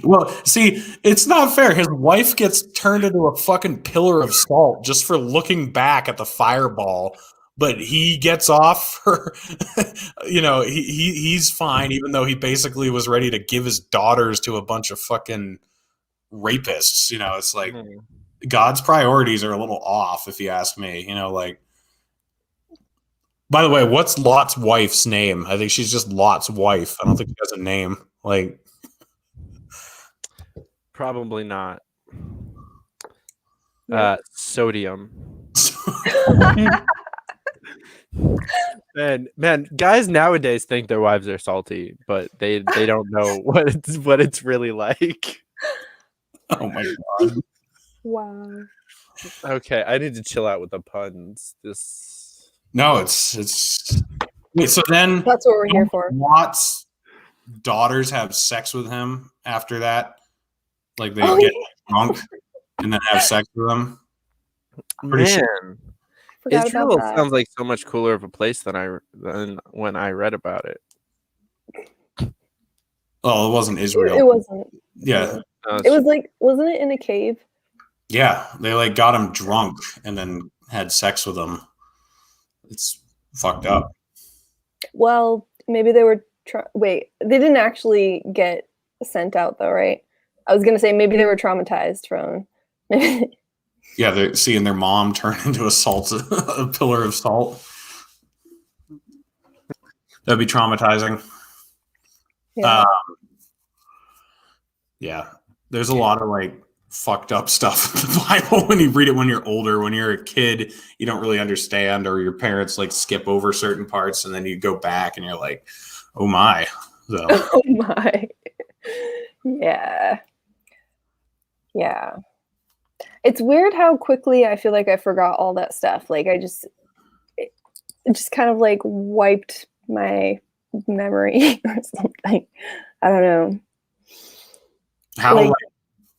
Well, see, it's not fair. His wife gets turned into a fucking pillar of salt just for looking back at the fireball, but he gets off for, he's fine, even though he basically was ready to give his daughters to a bunch of fucking rapists. It's like God's priorities are a little off, if you ask me. By the way, what's Lot's wife's name? I think she's just Lot's wife. I don't think she has a name. Probably not. Sodium. Man, guys nowadays think their wives are salty, but they don't know what it's really like. Oh my God. Wow. Okay, I need to chill out with the puns. No, it's wait, so then that's what we're here for. Lot's daughters have sex with him after that. Like they get drunk and then have sex with them. Pretty sure. Israel sounds like so much cooler of a place than when I read about it. Oh, it wasn't Israel. It wasn't. Yeah. It was like, wasn't it in a cave? Yeah, they got him drunk and then had sex with him. It's fucked up. Well, maybe they were. Wait, they didn't actually get sent out though, right? I was gonna say maybe they were traumatized from. Yeah, they're seeing their mom turn into a pillar of salt. That'd be traumatizing. Yeah. Yeah, there's a lot of like fucked up stuff in the Bible when you read it when you're older. When you're a kid, you don't really understand, or your parents like skip over certain parts, and then you go back and you're like, "Oh my!" So. Oh my. Yeah. Yeah. It's weird how quickly I feel like I forgot all that stuff. Like it just kind of like wiped my memory or something. I don't know.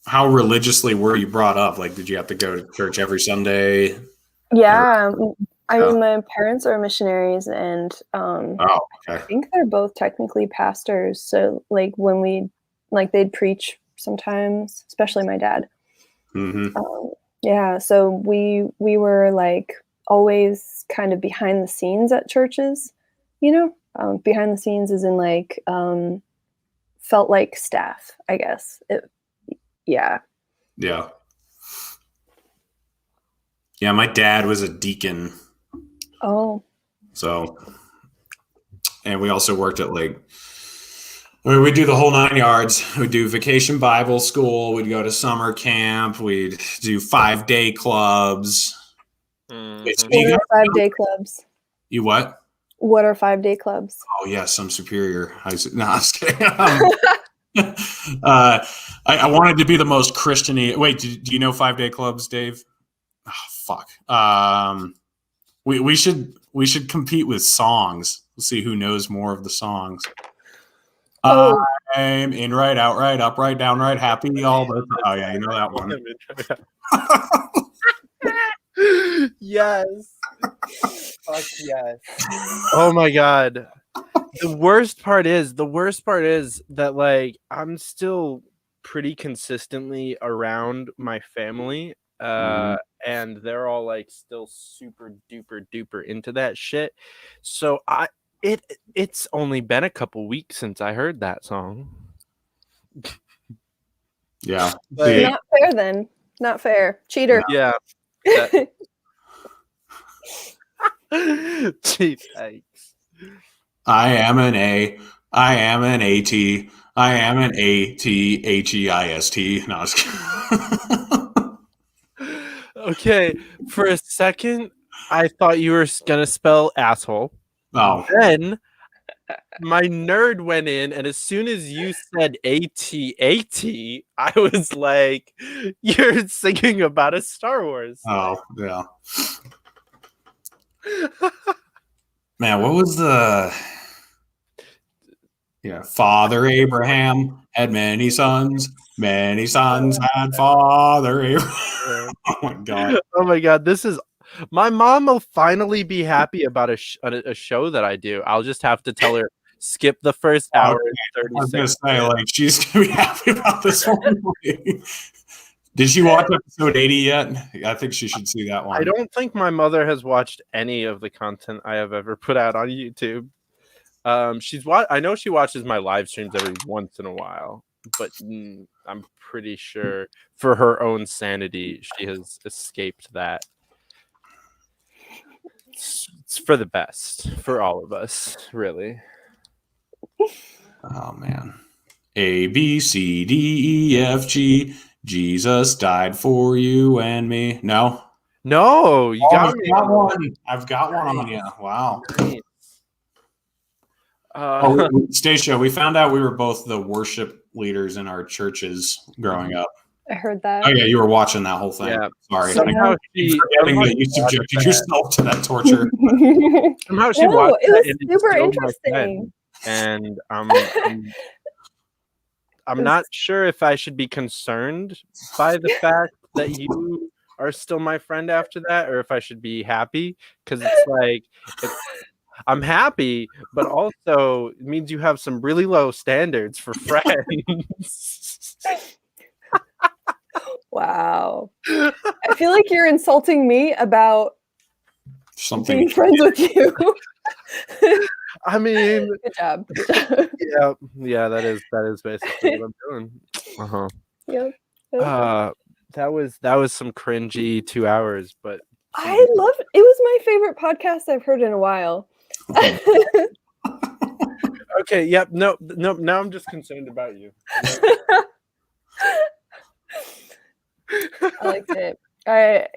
How religiously were you brought up? Like, did you have to go to church every Sunday? Yeah. I mean, my parents are missionaries, and I think they're both technically pastors. So like when they'd preach sometimes, especially my dad. Mm-hmm. Yeah, so we were like always kind of behind the scenes at churches, behind the scenes as in like felt like staff, I guess. Yeah. Yeah, my dad was a deacon. Oh. So, and we also worked at like, we'd do the whole 9 yards. We'd do vacation Bible school. We'd go to summer camp. We'd do 5-day clubs. Mm-hmm. What are 5-day clubs? You what? What are 5-day clubs? Oh, yeah, some superior. I was kidding. I wanted to be the most Christian-y. Wait, do you know 5-day clubs, Dave? Oh, fuck. We should compete with songs. We'll see who knows more of the songs. I'm in right, out right, up right, down right, happy all the time. Oh yeah, you know that one. Yes. Fuck yes. Oh my god. The worst part is that like I'm still pretty consistently around my family. And they're all like still super duper duper into that shit. So it's only been a couple weeks since I heard that song. Yeah. But, not fair then. Not fair. Cheater. Yeah. Gee, thanks. I am an A. I am an AT. I am an ATHEIST. No, I was kidding. Okay, for a second, I thought you were gonna spell asshole. Oh. Then my nerd went in, and as soon as you said AT-AT, I was like, you're singing about a Star Wars. Oh, yeah. Man, what was the... Yeah, Father Abraham had many sons. Many sons had Father Abraham. Oh my god. Oh my god, this is... My mom will finally be happy about a show that I do. I'll just have to tell her, skip the first hour and 30 seconds. I was going to say, like, she's going to be happy about this one. Did she watch episode 80 yet? I think she should see that one. I don't think my mother has watched any of the content I have ever put out on YouTube. I know she watches my live streams every once in a while, but I'm pretty sure for her own sanity, she has escaped that. It's for the best for all of us, really. Oh man. A, B, C, D, E, F, G. Jesus died for you and me. No, you got me. One. I've got one on you. Wow. Nice. Stacia, we found out we were both the worship leaders in our churches growing up. I heard that. Oh yeah, you were watching that whole thing. Yeah. Sorry. Somehow you subjected yourself to that torture. Somehow she watched it was super interesting. And I'm not sure if I should be concerned by the fact that you are still my friend after that, or if I should be happy, because it's like I'm happy, but also it means you have some really low standards for friends. Wow. I feel like you're insulting me about being friends with you. I mean, good job. Yeah, that is basically what I'm doing. Yep. That was some cringy 2 hours, but I love it. It was my favorite podcast I've heard in a while. okay, yep, no, now I'm just concerned about you. I liked it. I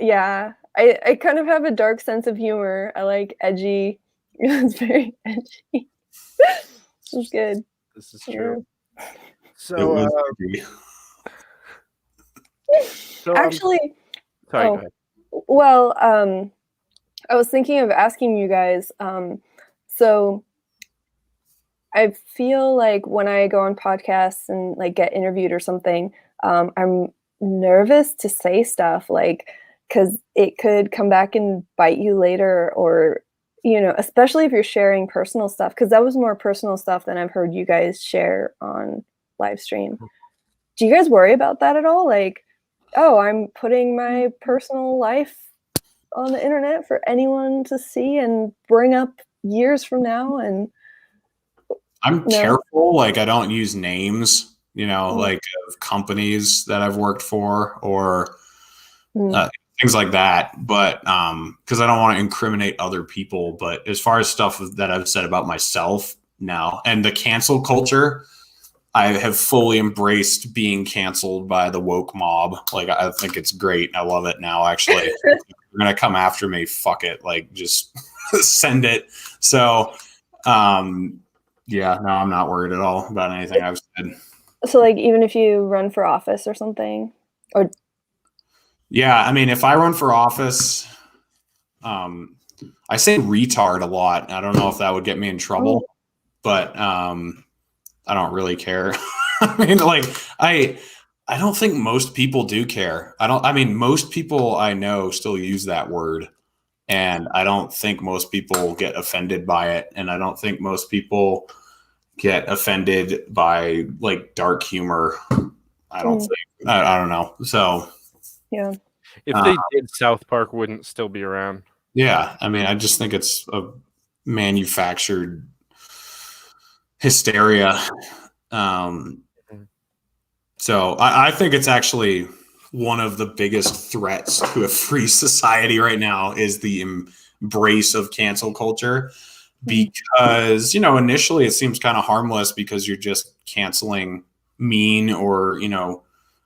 kind of have a dark sense of humor. I like edgy. It's very edgy. It's good. This is true. Yeah. So, actually, sorry, go ahead. Well, I was thinking of asking you guys. So I feel like when I go on podcasts and like get interviewed or something, I'm nervous to say stuff like, because it could come back and bite you later, or especially if you're sharing personal stuff, because that was more personal stuff than I've heard you guys share on live stream. Do you guys worry about that at all? Like, oh, I'm putting my personal life on the internet for anyone to see and bring up years from now? And I'm careful. Like, I don't use names, like of companies that I've worked for or things like that. But because I don't want to incriminate other people. But as far as stuff that I've said about myself now and the cancel culture, I have fully embraced being canceled by the woke mob. Like, I think it's great. I love it now, actually. If you're going to come after me, fuck it. Like, just send it. So, yeah, no, I'm not worried at all about anything I've said. So, like, even if you run for office or something? Or yeah, I mean, if I run for office, I say retard a lot. I don't know if that would get me in trouble, but I don't really care. I mean, like, I don't think most people do care. I mean, most people I know still use that word, and I don't think most people get offended by it. And I don't think most people get offended by like dark humor. I don't think, I don't know. So yeah, if they did, South Park wouldn't still be around. Yeah. I mean, I just think it's a manufactured hysteria. So I think it's actually one of the biggest threats to a free society right now is the embrace of cancel culture, because, initially it seems kind of harmless because you're just canceling mean or,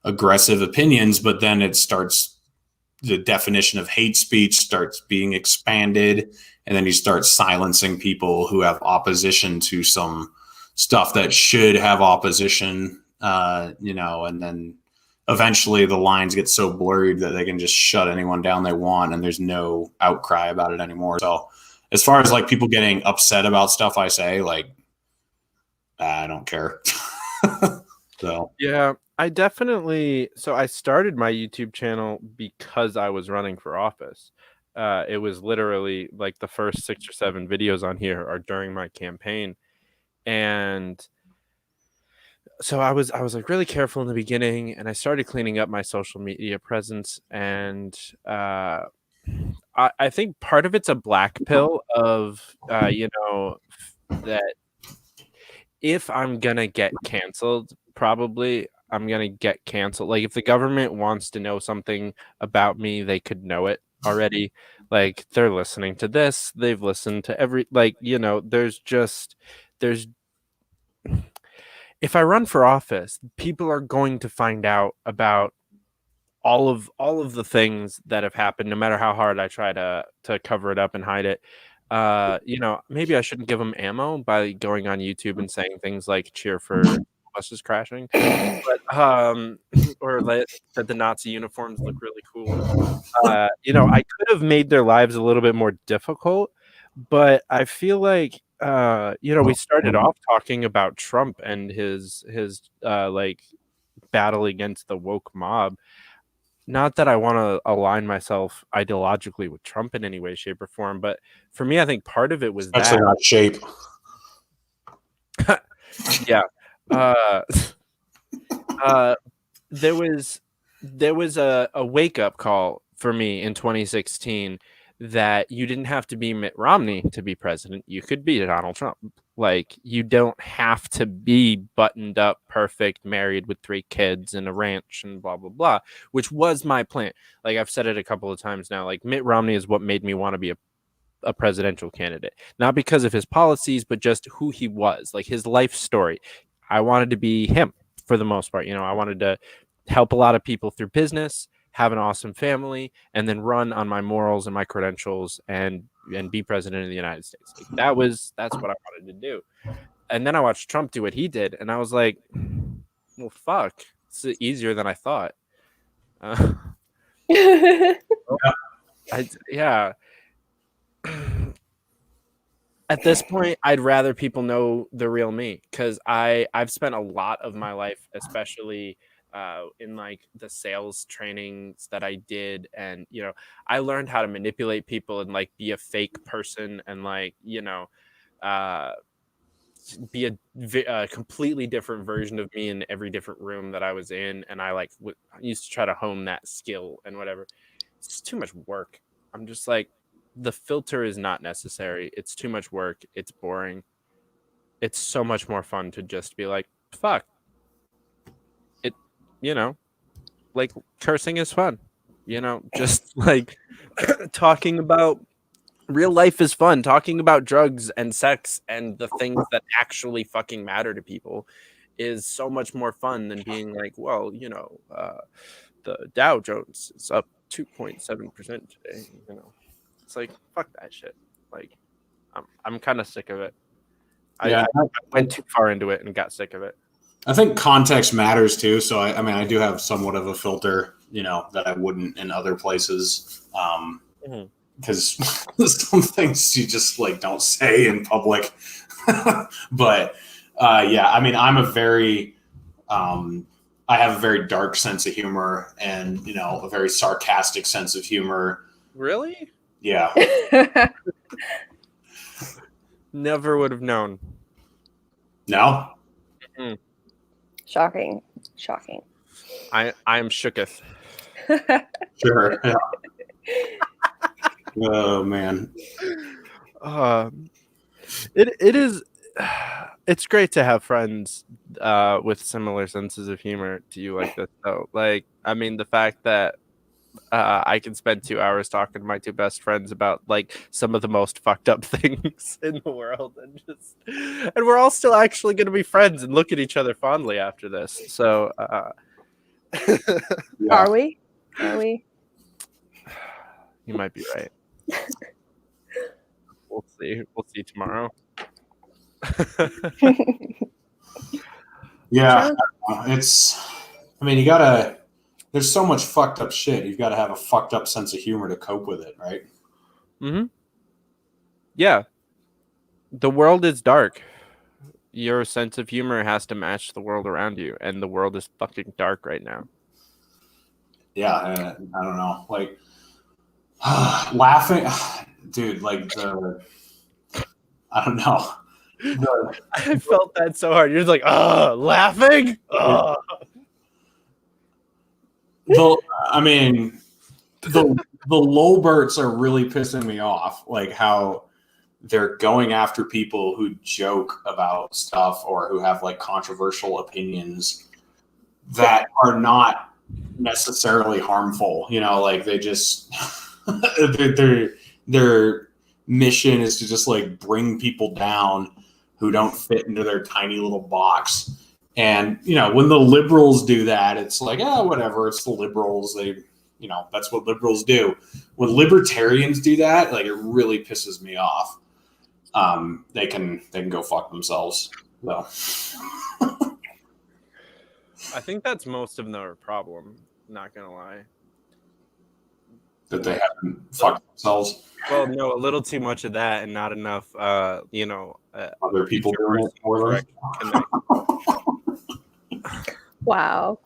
aggressive opinions, but then the definition of hate speech starts being expanded, and then you start silencing people who have opposition to some stuff that should have opposition, and then eventually the lines get so blurred that they can just shut anyone down they want, and there's no outcry about it anymore. So as far as like people getting upset about stuff I say, like, I don't care. So yeah, I started my YouTube channel because I was running for office. It was literally like the first 6 or 7 videos on here are during my campaign. And so I was like really careful in the beginning, and I started cleaning up my social media presence. And I think part of it's a black pill of, that if I'm going to get canceled, probably I'm going to get canceled. Like, if the government wants to know something about me, they could know it already. Like, they're listening to this. They've listened to if I run for office, people are going to find out about all of the things that have happened, no matter how hard I try to cover it up and hide it. Maybe I shouldn't give them ammo by going on YouTube and saying things like cheer for buses crashing, but or that the Nazi uniforms look really cool. I could have made their lives a little bit more difficult, but I feel like we started off talking about Trump and his like battle against the woke mob. Not that I want to align myself ideologically with Trump in any way, shape, or form, but for me, I think part of it was actually not shape. Yeah. There was a wake up call for me in 2016 that you didn't have to be Mitt Romney to be president. You could be Donald Trump. Like, you don't have to be buttoned up, perfect, married with 3 kids and a ranch and blah, blah, blah, which was my plan. Like, I've said it a couple of times now. Like, Mitt Romney is what made me want to be a presidential candidate, not because of his policies, but just who he was, like his life story. I wanted to be him for the most part. I wanted to help a lot of people through business, have an awesome family, and then run on my morals and my credentials and be president of the United States. Like, that's what I wanted to do. And then I watched Trump do what he did, and I was like, well, fuck, it's easier than I thought. Yeah. At this point, I'd rather people know the real me, because I've spent a lot of my life, especially in like the sales trainings that I did, and I learned how to manipulate people and like be a fake person, and like be a completely different version of me in every different room that I was in, and I used to try to hone that skill and whatever. It's too much work. I'm just like, the filter is not necessary. It's too much work. It's boring. It's so much more fun to just be like, fuck it, like cursing is fun, just like talking about real life is fun. Talking about drugs and sex and the things that actually fucking matter to people is so much more fun than being like, well, the Dow Jones is up 2.7% today. It's like, fuck that shit. Like, I'm kind of sick of it. I went too far into it and got sick of it. I think context matters too. So I mean, I do have somewhat of a filter, that I wouldn't in other places. Because some things you just like don't say in public. But yeah, I mean, I have a very dark sense of humor and, a very sarcastic sense of humor. Really? Yeah. Never would have known. No? Mm-hmm. Shocking. I am shooketh. Sure. Yeah. Oh man. It is. It's great to have friends with similar senses of humor to you like this, though. Like, I mean, the fact that I can spend 2 hours talking to my 2 best friends about like some of the most fucked up things in the world, and we're all still actually going to be friends and look at each other fondly after this. So, yeah. Are we? You might be right. We'll see. We'll see tomorrow. Yeah, I mean, there's so much fucked up shit. You've got to have a fucked up sense of humor to cope with it, right? Mm-hmm. Yeah. The world is dark. Your sense of humor has to match the world around you, and the world is fucking dark right now. Yeah, I don't know. Like, laughing, dude, like I don't know. I felt that so hard. You're just like, laughing? I mean, the Lolberts are really pissing me off. Like how they're going after people who joke about stuff or who have like controversial opinions that are not necessarily harmful. Like they just their mission is to just like bring people down who don't fit into their tiny little box. And, when the liberals do that, it's like, whatever, it's the liberals. They, that's what liberals do. When libertarians do that, like, it really pisses me off. They can go fuck themselves. So. I think that's most of their problem, not going to lie. That they haven't fucked themselves? Well, no, a little too much of that and not enough, other people doing it for them. Wow.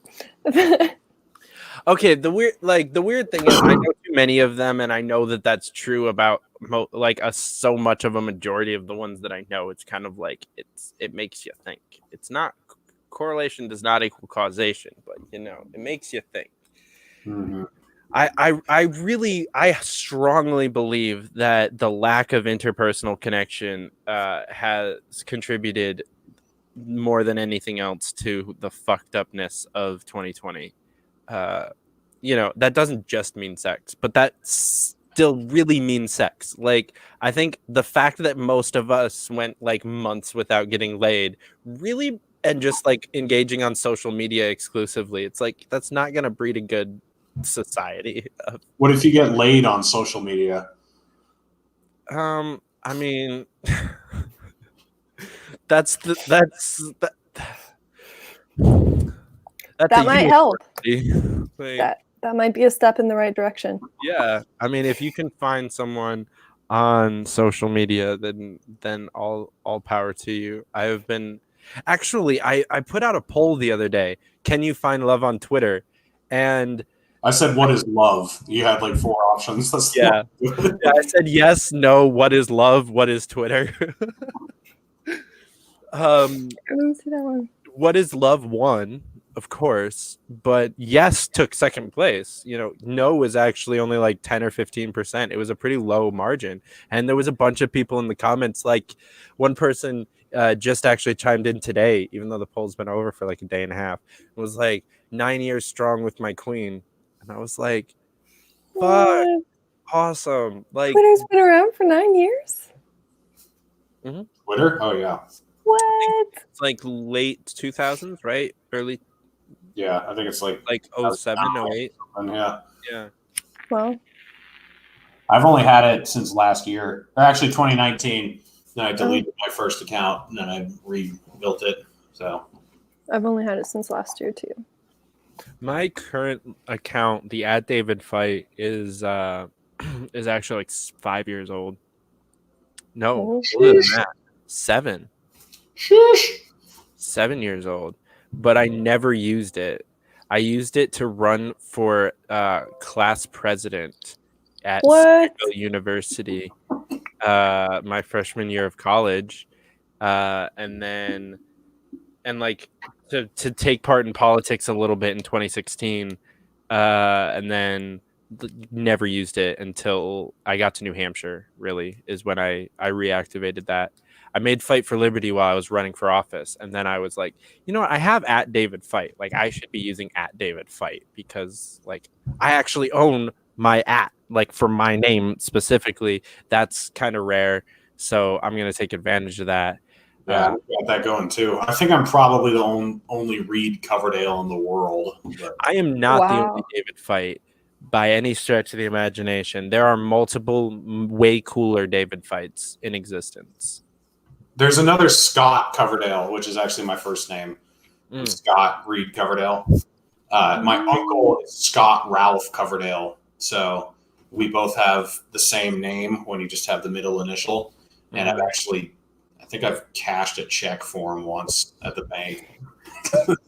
Okay, the weird thing is I know too many of them, and I know that that's true about so much of a majority of the ones that I know. It's kind of like it makes you think. It's not correlation does not equal causation, but it makes you think. Mm-hmm. I strongly believe that the lack of interpersonal connection has contributed more than anything else to the fucked upness of 2020. That doesn't just mean sex, but that still really means sex. Like, I think the fact that most of us went like months without getting laid really, and just like engaging on social media exclusively, it's like that's not going to breed a good society. What if you get laid on social media? I mean, that's that might help. Like, that might be a step in the right direction. yeah, I mean, if you can find someone on social media, then all power to you. I have been actually I put out a poll the other day. Can you find love on Twitter? And I said, "What is love?" You had like 4 options. That's yeah, I said yes, no. What is love? What is Twitter? I didn't see that one. What is love won, of course, but yes took second place. No was actually only like 10 or 15%. It was a pretty low margin, and there was a bunch of people in the comments. Like, one person just actually chimed in today, even though the poll's been over for like a day and a half. It was like 9 years strong with my queen, and I was like, fuck, What? awesome. Like, Twitter's been around for 9 years. Twitter? Oh yeah. What? It's like late 2000s, right? Early. Yeah, I think it's like 07, 08. Yeah. Yeah. Well, I've only had it since last year, or actually 2019. Then I deleted my first account, and then I rebuilt it. So I've only had it since last year too. My current account, the @DavidFite, is actually like 5 years old. No, older than that. 7. 7 years old. But I never used it. I used it to run for class president at Central University my freshman year of college, and like to take part in politics a little bit in 2016, and then never used it until I got to New Hampshire. Really, is when I reactivated that. I made Fight for Liberty while I was running for office, and then I was like, you know what? I have @DavidFite. Like, I should be using @DavidFite because like I actually own my like for my name specifically. That's kind of rare, so I'm gonna take advantage of that. yeah, I've got that going too. I think I'm probably the only Reed Coverdale in the world. But I am not the only David Fite by any stretch of the imagination. There are multiple way cooler David Fites in existence. there's another Scott Coverdale, which is actually my first name. Scott Reed Coverdale. My uncle is Scott Ralph Coverdale. So we both have the same name when you just have the middle initial. And I think I've cashed a check for him once at the bank.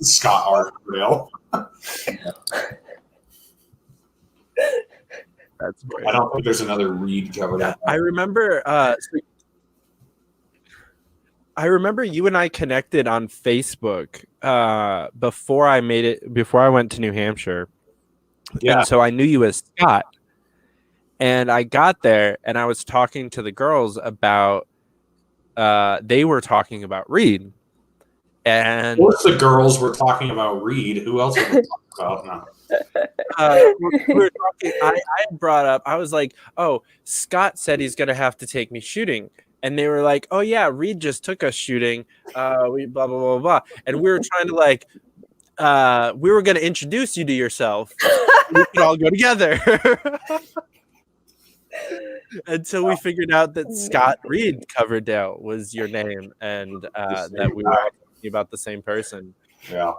Scott R. Coverdale. That's great. I don't think there's another Reed Coverdale. I remember you and I connected on Facebook before I went to New Hampshire. Yeah. And so I knew you as Scott. And I got there and I was talking to the girls about they were talking about Reed. And of course the girls were talking about Reed. Who else were we talking about? No. We were talking, I brought up, I was like, oh, Scott said he's gonna have to take me shooting. And they were like, oh yeah, Reed just took us shooting. We blah blah blah blah. And we were trying to like we were gonna introduce you to yourself. We could all go together. Until we figured out that Scott Reed Coverdale was your name, and that we were talking about the same person. Yeah.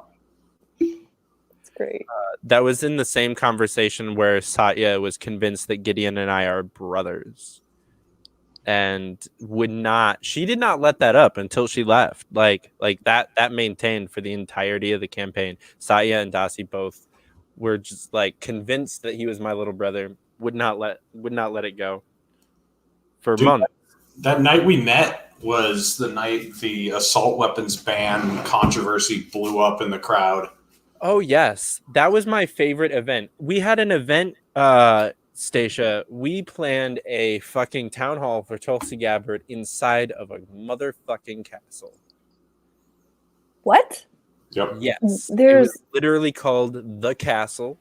That's great. That was in the same conversation where Satya was convinced that Gideon and I are brothers. And she did not let that up until she left. Like that maintained for the entirety of the campaign. Satya and Dasi both were just like convinced that he was my little brother. Would not let it go for months. That night we met was the night the assault weapons ban controversy blew up in the crowd. Oh yes, that was my favorite event. We had an event Stacia, we planned a fucking town hall for Tulsi Gabbard inside of a motherfucking castle. What? Yep. Yes. It There's was literally called The Castle.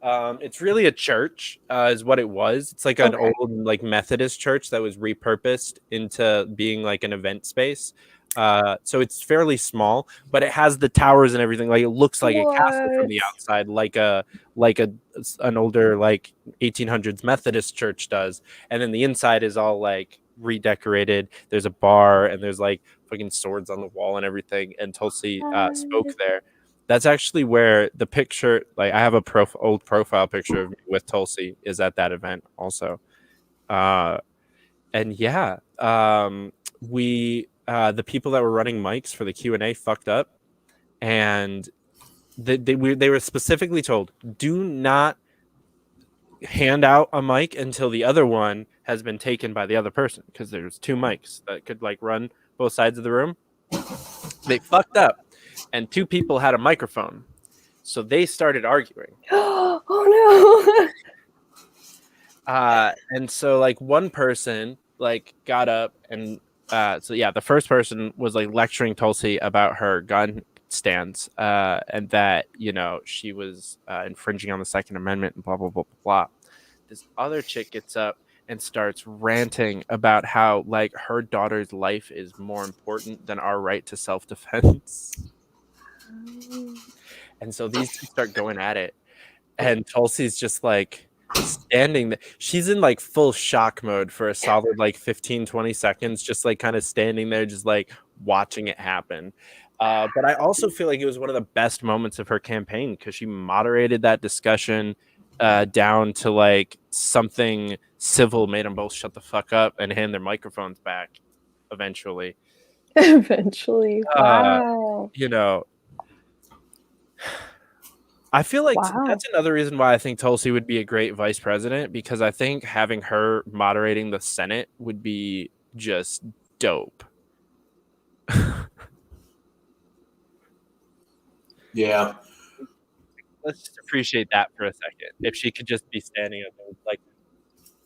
It's really a church, is what it was. It's like an Okay. old like Methodist church that was repurposed into being like an event space. So it's fairly small, but it has the towers and everything. Like it looks like a castle from the What? outside, like an older like 1800s Methodist church does. And then the inside is all like redecorated. There's a bar and there's like fucking swords on the wall and everything. And Tulsi spoke What? there. That's actually where the picture, like I have a old profile picture of me with Tulsi is at that event also. And yeah, we the people that were running mics for the Q&A fucked up, and they were specifically told, do not hand out a mic until the other one has been taken by the other person, because there's two mics that could like run both sides of the room. They fucked up, and two people had a microphone, so they started arguing. Oh no. And so like one person like got up and so yeah, the first person was like lecturing Tulsi about her gun stance, and that, you know, she was infringing on the Second Amendment and blah blah blah blah blah. This other chick gets up and starts ranting about how like her daughter's life is more important than our right to self-defense. And so these two start going at it, and Tulsi's just like standing there. She's in like full shock mode for a solid like 15-20 seconds, just like kind of standing there, just like watching it happen. But I also feel like it was one of the best moments of her campaign, because she moderated that discussion down to like something civil, made them both shut the fuck up and hand their microphones back eventually. Eventually. Wow. You know, I feel like Wow. that's another reason why I think Tulsi would be a great vice president, because I think having her moderating the Senate would be just dope. Yeah. Let's just appreciate that for a second. If she could just be standing up and like,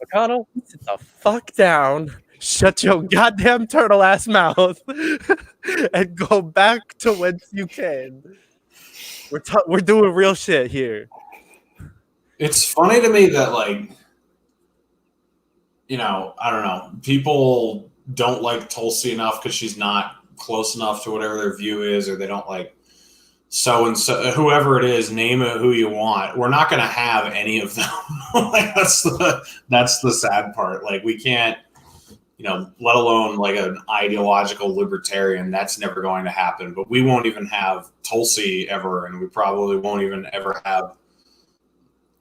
McConnell, sit the fuck down, shut your goddamn turtle ass mouth, and go back to whence you came. We're doing real shit here. It's funny to me that, like, you know, I don't know, people don't like Tulsi enough because she's not close enough to whatever their view is, or they don't like so and so, whoever it is, name it who you want. We're not going to have any of them. Like, that's the sad part. Like, we can't, you know, let alone like an ideological libertarian. That's never going to happen. But we won't even have Tulsi ever, and we probably won't even ever have.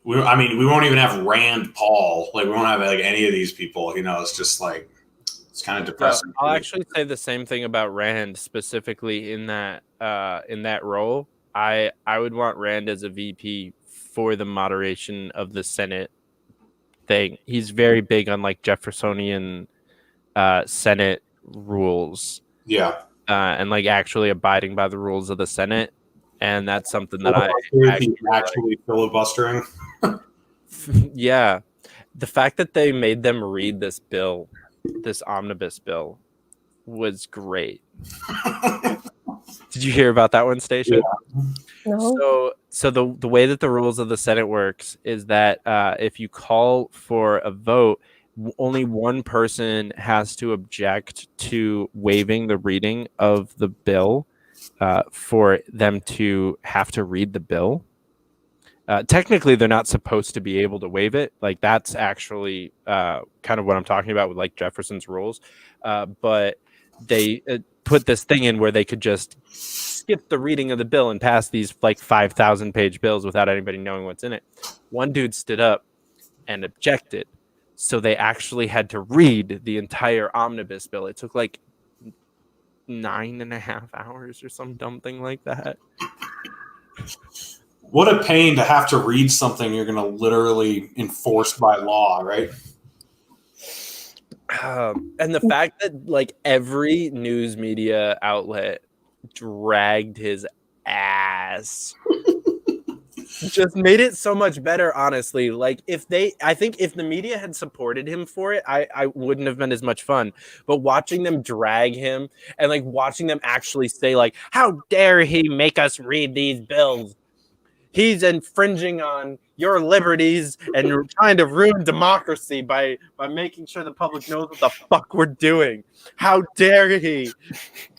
We won't even have Rand Paul. Like, we won't have like any of these people. You know, it's just like, it's kind of depressing. I'll actually say the same thing about Rand, specifically in that role. I would want Rand as a VP for the moderation of the Senate thing. He's very big on like Jeffersonian Senate rules. Yeah. And like actually abiding by the rules of the Senate. And that's something that I actually filibustering. Yeah. The fact that they made them read this bill, this omnibus bill, was great. Did you hear about that one, Stacia? Yeah. No. So the way that the rules of the Senate works is that if you call for a vote, only one person has to object to waiving the reading of the bill for them to have to read the bill. Technically, they're not supposed to be able to waive it. Like, that's actually kind of what I'm talking about with like Jefferson's rules. But they put this thing in where they could just skip the reading of the bill and pass these like 5,000 page bills without anybody knowing what's in it. One dude stood up and objected. So they actually had to read the entire omnibus bill. It took like 9.5 hours or some dumb thing like that. What a pain to have to read something you're going to literally enforce by law, right? And the fact that like every news media outlet dragged his ass. just made it so much better, honestly. Like I think if the media had supported him for it, I wouldn't have been as much fun. But watching them drag him and like watching them actually say like, how dare he make us read these bills? He's infringing on your liberties and trying to ruin democracy by making sure the public knows what the fuck we're doing. How dare he?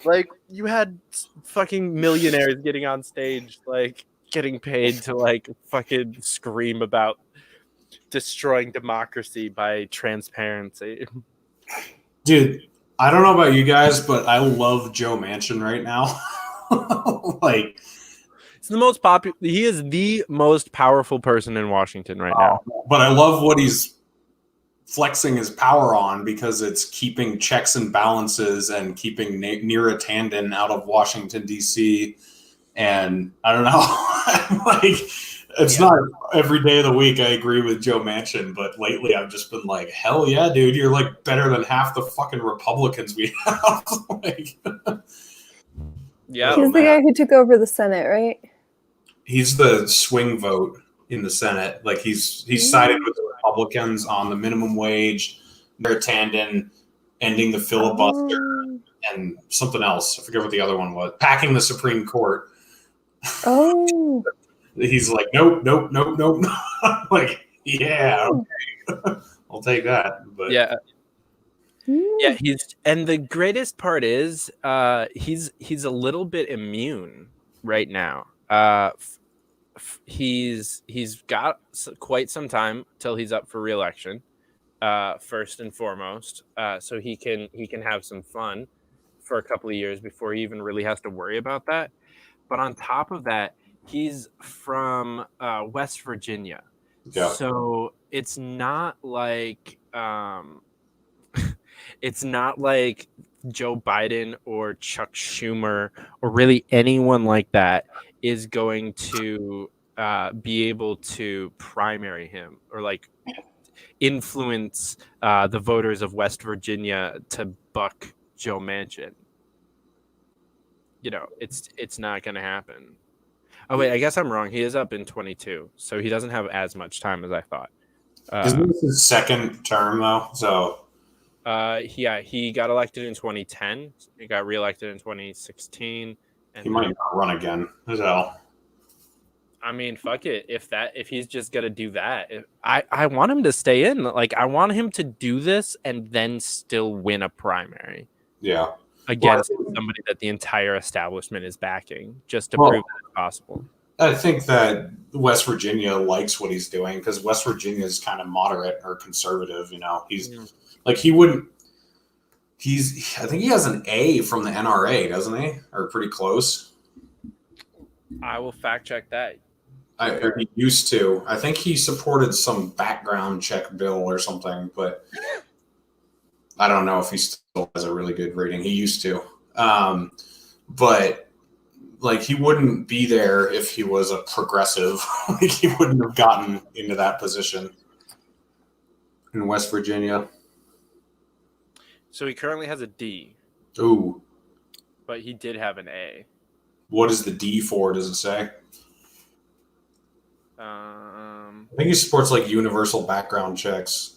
Like, you had fucking millionaires getting on stage, like, getting paid to, like, fucking scream about destroying democracy by transparency. Dude, I don't know about you guys, but I love Joe Manchin right now. Like, It's the most popular. He is the most powerful person in Washington right now. But I love what he's flexing his power on because it's keeping checks and balances and keeping Neera Tanden out of Washington, D.C. And I don't know, like, it's not every day of the week I agree with Joe Manchin, but lately I've just been like, hell yeah, dude, you're like better than half the fucking Republicans we have. Like, yeah, he's the guy who took over the Senate, right? He's the swing vote in the Senate. Like, he's sided with the Republicans on the minimum wage, Neera Tanden ending the filibuster, and something else. I forget what the other one was. Packing the Supreme Court. Oh. He's like, nope. Like, yeah, okay. I'll take that. But yeah, and the greatest part is he's a little bit immune right now. He's got quite some time till he's up for re-election, first and foremost, so he can have some fun for a couple of years before he even really has to worry about that. But on top of that, he's from West Virginia, so it's not like it's not like Joe Biden or Chuck Schumer or really anyone like that is going to be able to primary him or like influence the voters of West Virginia to buck Joe Manchin. You know, it's not going to happen. Oh wait, I guess I'm wrong. He is up in 22, so he doesn't have as much time as I thought. Isn't this his second term though? So he got elected in 2010. He got reelected in 2016. And he might not run again. So I mean, fuck it. If he's just gonna do that, I want him to stay in. Like, I want him to do this and then still win a primary. Yeah. Against somebody that the entire establishment is backing, just to prove that it's possible. I think that West Virginia likes what he's doing because West Virginia is kind of moderate or conservative. You know, he's like, he wouldn't. I think he has an A from the NRA, doesn't he? Or pretty close. I will fact check that. He used to. I think he supported some background check bill or something, but I don't know if he still has a really good rating. He used to. But like, he wouldn't be there if he was a progressive. Like, he wouldn't have gotten into that position in West Virginia. So he currently has a D. Ooh. But he did have an A. What is the D for, does it say? I think he supports like universal background checks.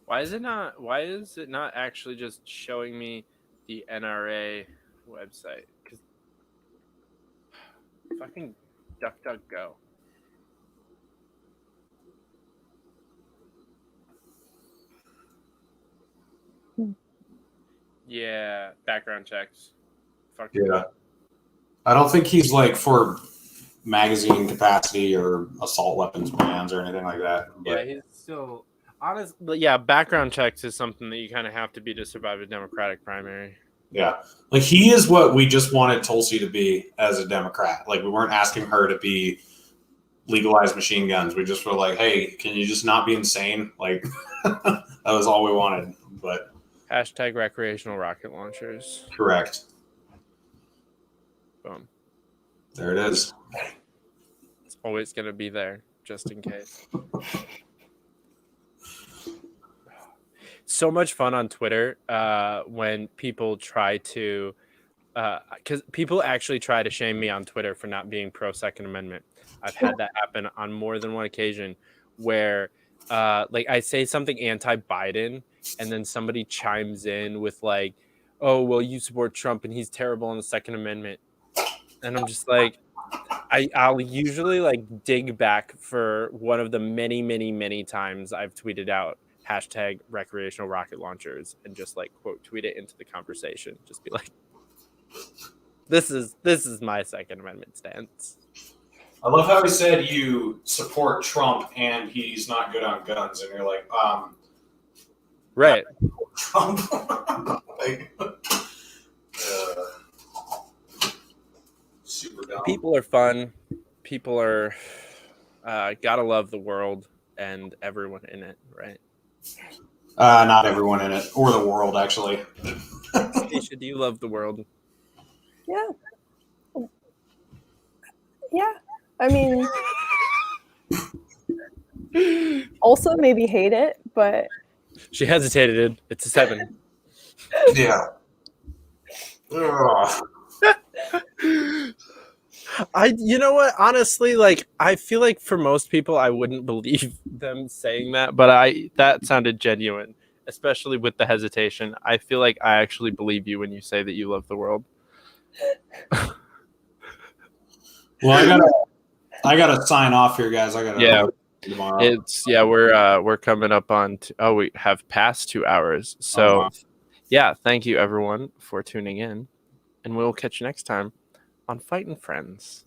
Why is it not actually just showing me the NRA website? Because fucking DuckDuckGo. Yeah, background checks. Fuck yeah. I don't think he's like for magazine capacity or assault weapons bans or anything like that. But yeah, he's still honest. But yeah, background checks is something that you kind of have to be to survive a Democratic primary. Yeah, like, he is what we just wanted Tulsi to be as a Democrat. Like, we weren't asking her to be legalized machine guns. We just were like, hey, can you just not be insane? Like, that was all we wanted. But hashtag recreational rocket launchers. Correct. Boom. There it is. It's always going to be there, just in case. So much fun on Twitter when people try to because people actually try to shame me on Twitter for not being pro Second Amendment. I've had that happen on more than one occasion where like I say something anti-Biden and then somebody chimes in with like, oh, well, you support Trump and he's terrible on the Second Amendment. And I'm just like, I'll usually like dig back for one of the many, many, many times I've tweeted out hashtag recreational rocket launchers and just like quote tweet it into the conversation. Just be like, this is my Second Amendment stance. I love how he said you support Trump and he's not good on guns, and you're like, Right. Trump. Like, super dumb. People are fun. People are gotta love the world and everyone in it, right? Not everyone in it, or the world, actually. Stacia, do you love the world? Yeah. Yeah. I mean, also maybe hate it, but She hesitated. It's a 7. Yeah. Ugh. You know what? Honestly, like I feel like for most people, I wouldn't believe them saying that, but that sounded genuine, especially with the hesitation. I feel like I actually believe you when you say that you love the world. Well, I gotta sign off here, guys. I gotta tomorrow. We're coming up on. We have passed 2 hours. So, yeah, thank you everyone for tuning in, and we'll catch you next time on Fightin' Friends.